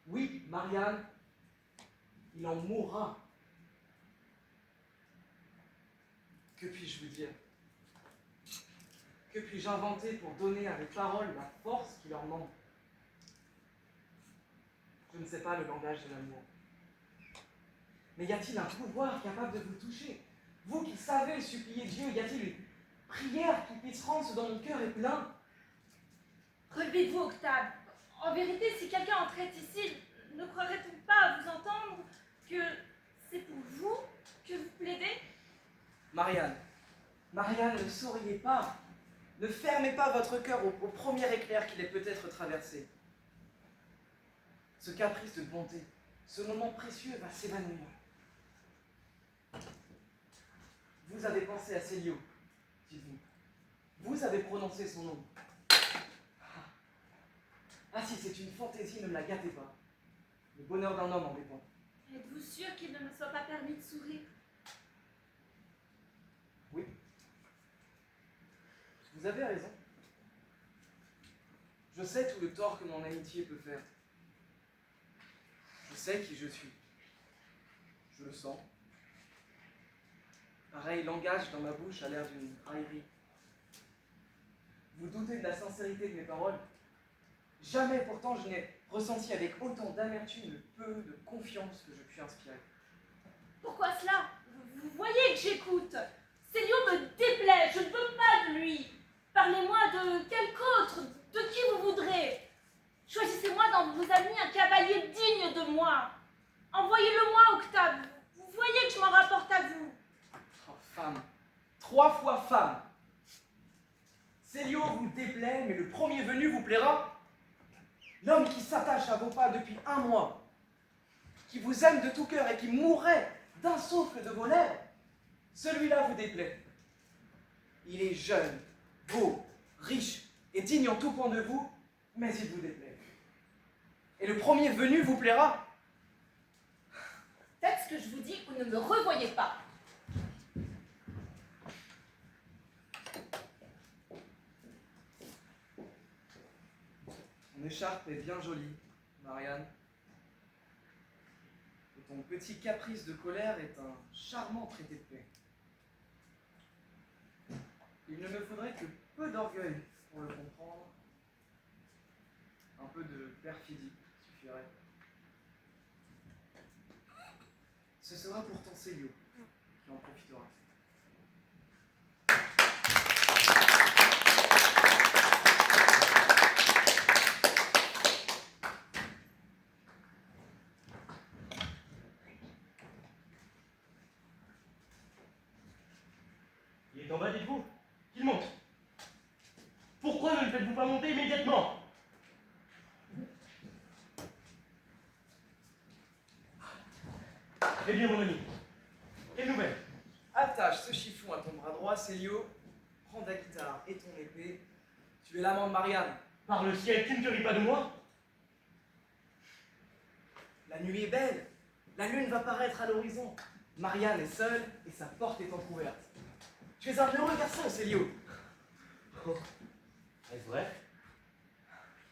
Oui, Marianne, il en mourra. Que puis-je vous dire? Que puis-je inventer pour donner à mes paroles la force qui leur manque? Je ne sais pas le langage de l'amour. Mais y a-t-il un pouvoir capable de vous toucher? Vous qui savez supplier Dieu, y a-t-il une prière qui puisse rendre ce dont mon cœur est plein? Relevez-vous, Octave. En vérité, si quelqu'un entrait ici, ne croirait-on pas à vous entendre que c'est pour vous que vous plaidez? Marianne, ne souriez pas. Ne fermez pas votre cœur au premier éclair qu'il ait peut-être traversé. Ce caprice de bonté, ce moment précieux va s'évanouir. Vous avez pensé à Célio, dites-vous. Vous avez prononcé son nom. Ah, si c'est une fantaisie, ne me la gâtez pas. Le bonheur d'un homme en dépend. Êtes-vous sûr qu'il ne me soit pas permis de sourire? Oui. Vous avez raison. Je sais tout le tort que mon amitié peut faire. Je sais qui je suis. Je le sens. Pareil langage dans ma bouche a l'air d'une raillerie. Vous doutez de la sincérité de mes paroles? Jamais pourtant je n'ai ressenti avec autant d'amertume le peu de confiance que je puis inspirer. Pourquoi cela? Vous voyez que j'écoute. Célio me déplaît, je ne veux pas de lui. Parlez-moi de quelque autre, de qui vous voudrez. Choisissez-moi dans vos amis un cavalier digne de moi. Envoyez-le-moi, Octave. Vous voyez que je m'en rapporte à vous. Oh, femme, 3 fois femme. Célio vous déplaît, mais le premier venu vous plaira. L'homme qui s'attache à vos pas depuis 1 mois, qui vous aime de tout cœur et qui mourrait d'un souffle de vos lèvres, celui-là vous déplaît. Il est jeune, beau, riche et digne en tout point de vous, mais il vous déplaît. Et le premier venu vous plaira. Faites ce que je vous dis ou ne me revoyez pas. Ton écharpe est bien jolie, Marianne. Et ton petit caprice de colère est un charmant traité de paix. Il ne me faudrait que peu d'orgueil pour le comprendre. Un peu de perfidie suffirait. Ce sera pourtant Célio qui en profitera. Il est en bas, dites-vous? Qu'il monte. Pourquoi ne le faites-vous pas monter immédiatement? Eh bien, mon ami, quelle nouvelle? Attache ce chiffon à ton bras droit, Célio. Prends ta guitare et ton épée. Tu es l'amant de Marianne. Par le ciel, tu ne te ris pas de moi? La nuit est belle. La lune va paraître à l'horizon. Marianne est seule et sa porte est entrouverte. Tu es un heureux garçon, Célio. Oh. Est-ce vrai?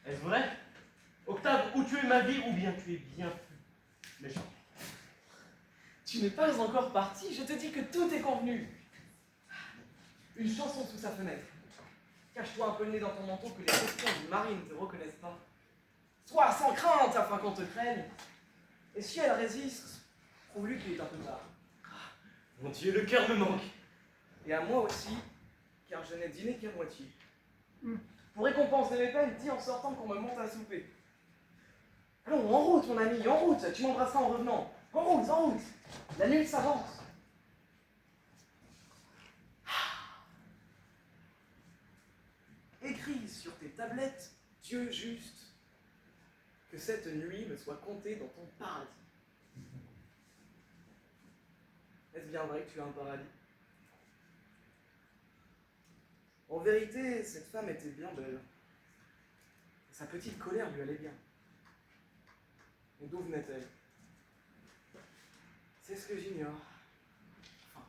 Est-ce vrai? Octave, ou tu es ma vie, ou bien tu es bien plus méchant. Tu n'es pas encore parti, je te dis que tout est convenu. Une chanson sous sa fenêtre. Cache-toi un peu le nez dans ton manteau que les questions du mari ne te reconnaissent pas. Sois sans crainte afin qu'on te craigne. Et si elle résiste, prouve-lui qu'il est un peu tard. Mon Dieu, le cœur me manque. Et à moi aussi, car je n'ai dîné qu'à moitié. Pour récompenser mes peines, dis en sortant qu'on me monte à souper. Allons, en route, mon ami, en route, tu m'embrasseras en revenant. En route, en route. La nuit s'avance. Écris sur tes tablettes, Dieu juste, que cette nuit me soit comptée dans ton paradis. Est-ce bien vrai que tu as un paradis? En vérité, cette femme était bien belle. Et sa petite colère lui allait bien. Mais d'où venait-elle? C'est ce que j'ignore. Enfin,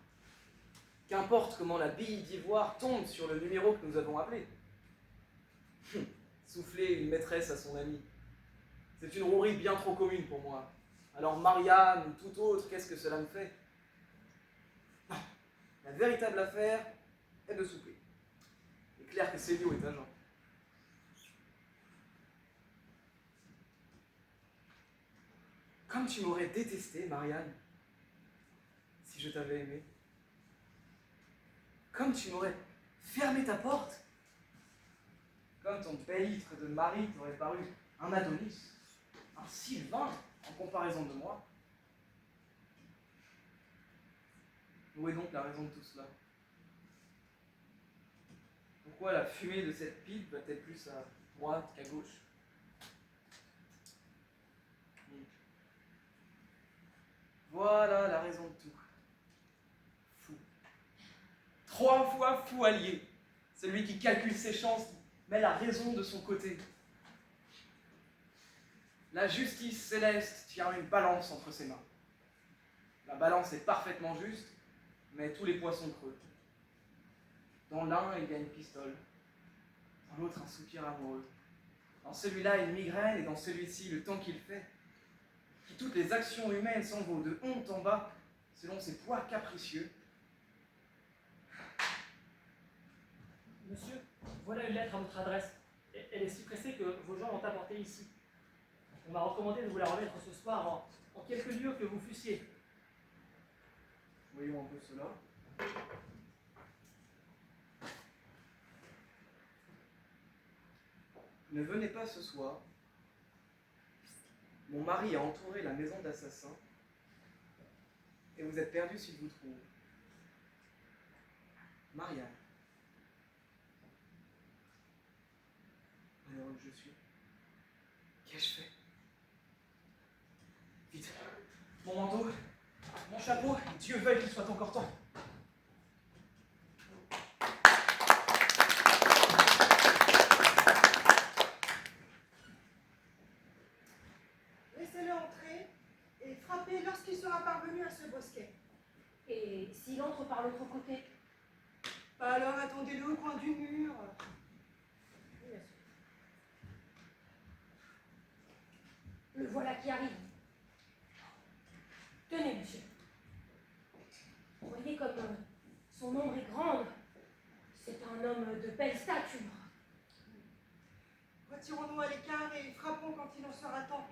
qu'importe comment la bille d'ivoire tombe sur le numéro que nous avons appelé. Souffler une maîtresse à son ami. C'est une rouerie bien trop commune pour moi. Alors Marianne ou tout autre, qu'est-ce que cela me fait? Non, la véritable affaire est de souper. Il est clair que Célio est agent. Comme tu m'aurais détesté, Marianne, si je t'avais aimé. Comme tu m'aurais fermé ta porte. Comme ton bel-litre de mari t'aurait paru un Adonis, un Sylvain en comparaison de moi. Où est donc la raison de tout cela? Pourquoi la fumée de cette pipe va-t-elle plus à droite qu'à gauche? Voilà la raison de tout. Fou. 3 fois fou allié. Celui qui calcule ses chances, met la raison de son côté. La justice céleste tient une balance entre ses mains. La balance est parfaitement juste, mais tous les poids sont creux. Dans l'un, il y a une pistole. Dans l'autre, un soupir amoureux. Dans celui-là, une migraine, et dans celui-ci, le temps qu'il fait. Qui toutes les actions humaines s'envolent de honte en bas, selon ses poids capricieux. Monsieur, voilà une lettre à votre adresse. Elle est si pressée que vos gens l'ont apportée ici. On m'a recommandé de vous la remettre ce soir en quelque lieu que vous fussiez. Voyons un peu cela. Ne venez pas ce soir. Mon mari a entouré la maison d'assassins et vous êtes perdu s'il vous trouve. Marianne. Malheureux que je suis. Qu'ai-je fait? Vite. Mon manteau, mon chapeau, Dieu veuille qu'il soit encore temps. Laissez-le entrer et frappez lorsqu'il sera parvenu à ce bosquet. Et s'il entre par l'autre côté? Alors attendez-le au coin du mur. Le voilà qui arrive. Tenez, monsieur. Vous voyez comme son ombre est grande. C'est un homme de belle stature. Retirons-nous à l'écart et frappons quand il en sera temps.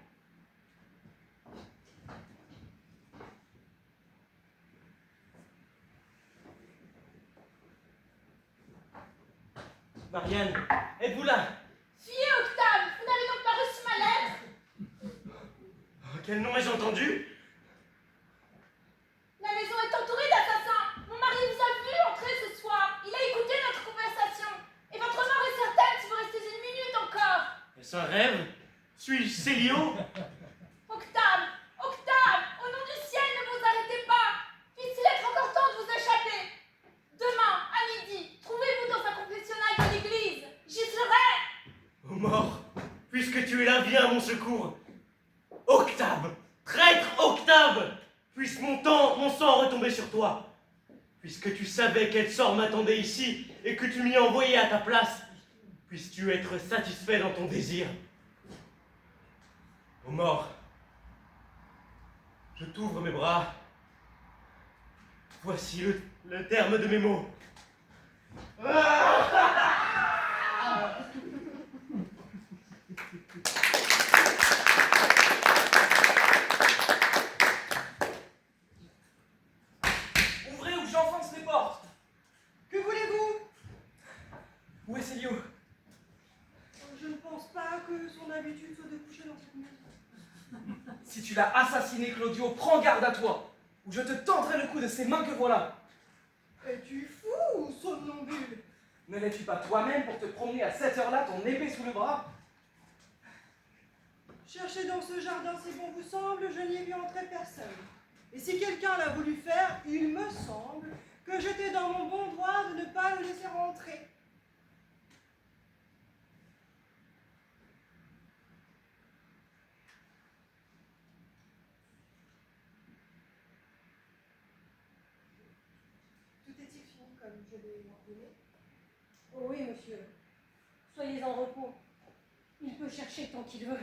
Marianne, êtes-vous là? Fuyez, Octave! Vous n'avez donc pas reçu ma lettre? Oh, quel nom ai-je entendu? La maison est entourée d'assassins. Mon mari vous a vu entrer ce soir. Il a écouté notre conversation. Et votre mort est certaine si vous restez une minute encore. Est-ce un rêve? Suis-je Célio? Octave! Octave! Au nom du ciel, ne vous puisque tu es là, viens à mon secours. Octave, traître Octave, puisse mon sang retomber sur toi. Puisque tu savais quel sort m'attendait ici et que tu m'y envoyais à ta place, puisses-tu être satisfait dans ton désir. Ô mort, je t'ouvre mes bras. Voici le terme de mes mots. Ouvrez ou j'enfonce les portes. Que voulez-vous? Où est Célio? Je ne pense pas que son habitude soit de coucher dans cette maison. Si tu l'as assassiné, Claudio, prends garde à toi, ou je te tendrai le coup de ces mains que voilà. Es-tu fou ou somnambule? Ne l'es-tu pas toi-même pour te promener à cette heure-là, ton épée sous le bras? Cherchez dans ce jardin si bon vous semble, je n'y ai vu entrer personne. Et si quelqu'un l'a voulu faire, il me semble que j'étais dans mon bon droit de ne pas le laisser rentrer. Tout est-il fini comme je l'ai ordonné? Oh oui, monsieur. Soyez en repos. Il peut chercher tant qu'il veut.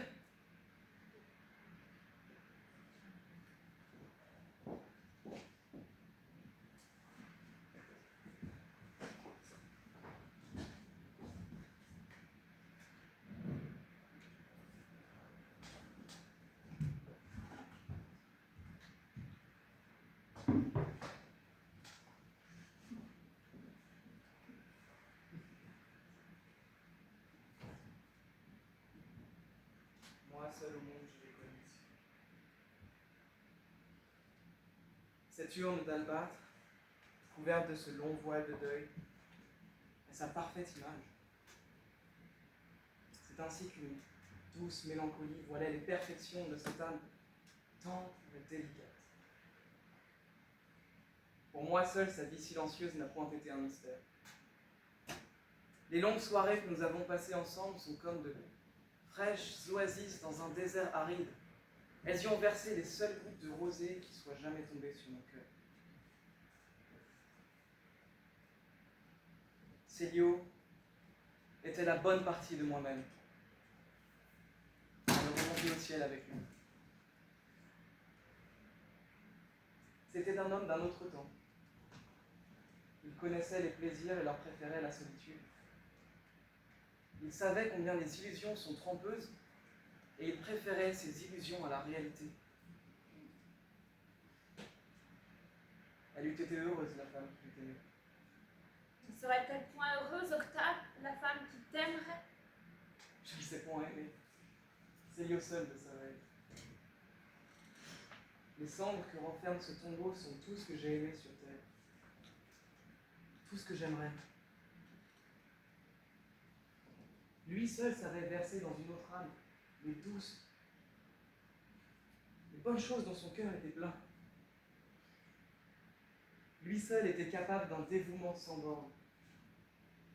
Moi seul au monde, je l'ai connu. Cette urne d'albâtre, couverte de ce long voile de deuil, est sa parfaite image. C'est ainsi qu'une douce mélancolie voilait les perfections de cette âme tendre et délicate. Pour moi seul, sa vie silencieuse n'a point été un mystère. Les longues soirées que nous avons passées ensemble sont comme de fraîches oasis dans un désert aride. Elles y ont versé les seules gouttes de rosée qui soient jamais tombées sur mon cœur. Célio était la bonne partie de moi-même. Je remontais au ciel avec lui. C'était un homme d'un autre temps. Il connaissait les plaisirs et leur préférait la solitude. Il savait combien les illusions sont trompeuses et il préférait ces illusions à la réalité. Elle eût été heureuse, la femme qui l'eût aimée. Serait-elle point heureuse, Octave, la femme qui t'aimerait? Je ne sais point aimer. Célio seul le savait. Les cendres que renferme ce tombeau sont tout ce que j'ai aimé sur terre. Tout ce que j'aimerais. Lui seul savait verser dans une autre âme les douces, les bonnes choses dont son cœur était plein. Lui seul était capable d'un dévouement sans borne.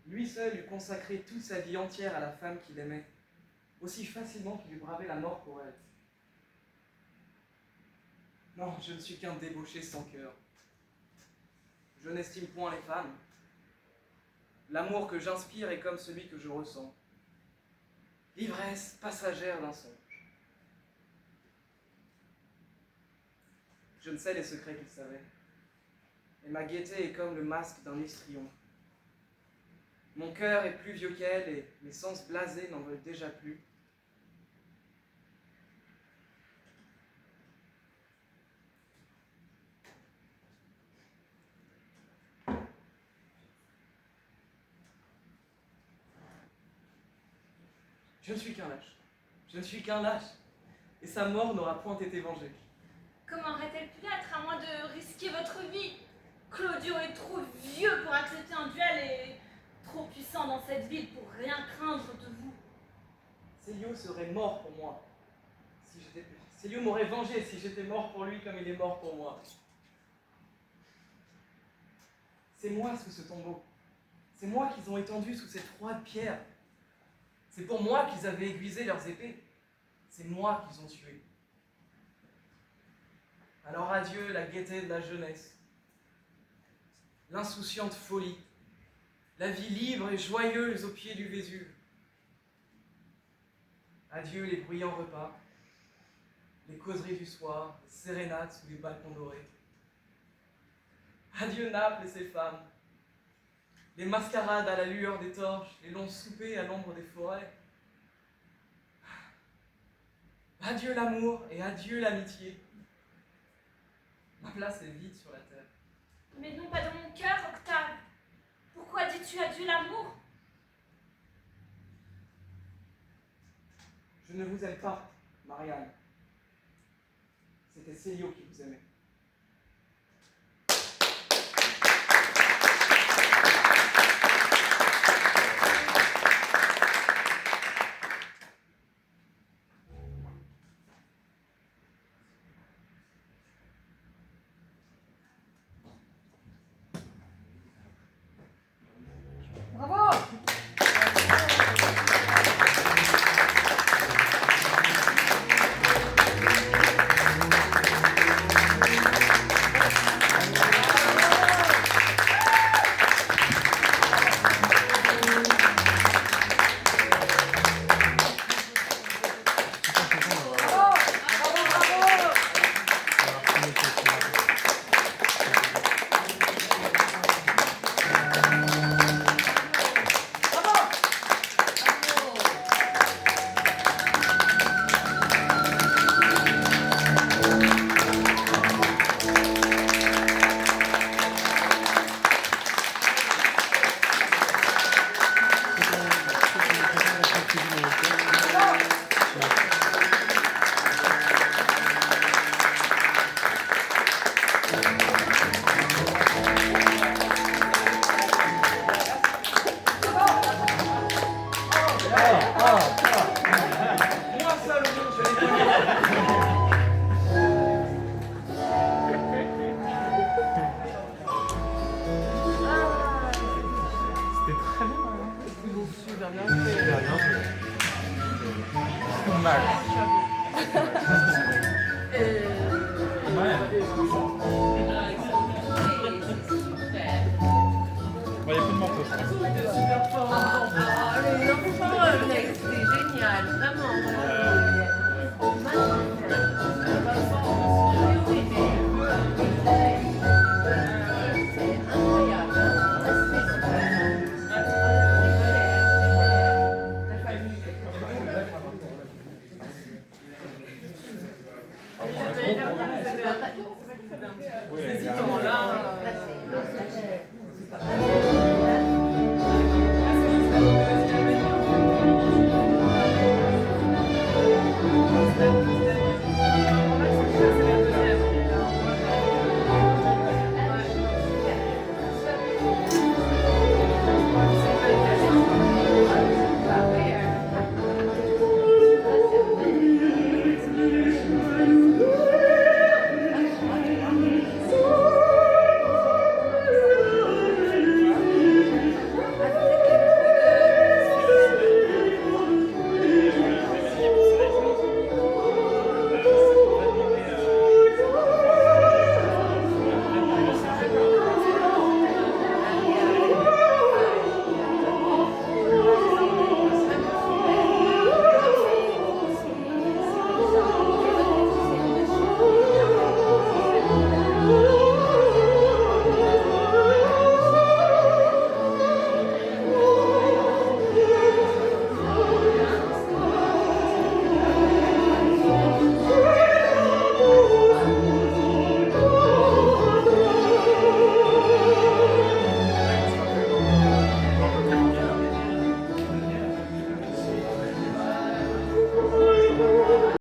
Lui seul eût consacré toute sa vie entière à la femme qu'il aimait, aussi facilement qu'il eût bravé la mort pour elle. Non, je ne suis qu'un débauché sans cœur. Je n'estime point les femmes. L'amour que j'inspire est comme celui que je ressens. L'ivresse passagère d'un songe. Je ne sais les secrets qu'il savait. Et ma gaieté est comme le masque d'un histrion. Mon cœur est plus vieux qu'elle et mes sens blasés n'en veulent déjà plus. Je ne suis qu'un lâche. Je ne suis qu'un lâche. Et sa mort n'aura point été vengée. Comment aurait-elle pu l'être, à moins de risquer votre vie? Claudio est trop vieux pour accepter un duel et trop puissant dans cette ville pour rien craindre de vous. Célio serait mort pour moi. Célio m'aurait vengé si j'étais mort pour lui comme il est mort pour moi. C'est moi sous ce tombeau. C'est moi qu'ils ont étendu sous cette froide pierre. C'est pour moi qu'ils avaient aiguisé leurs épées. C'est moi qu'ils ont tué. Alors adieu la gaieté de la jeunesse, l'insouciante folie, la vie libre et joyeuse au pied du Vésuve. Adieu les bruyants repas, les causeries du soir, les sérénades sous les balcons dorés. Adieu Naples et ses femmes, les mascarades à la lueur des torches, les longs soupers à l'ombre des forêts. Adieu l'amour et adieu l'amitié. Ma place est vide sur la terre. Mais non pas dans mon cœur, Octave. Pourquoi dis-tu adieu l'amour? Je ne vous aime pas, Marianne. C'était Célio qui vous aimait. Bravo! Moi seul au monde, je l'ai connu. C'était très bien. Super bien fait. Mal. Il y a plus de morceaux. C'était super fort. Les enfants, c'était génial, vraiment.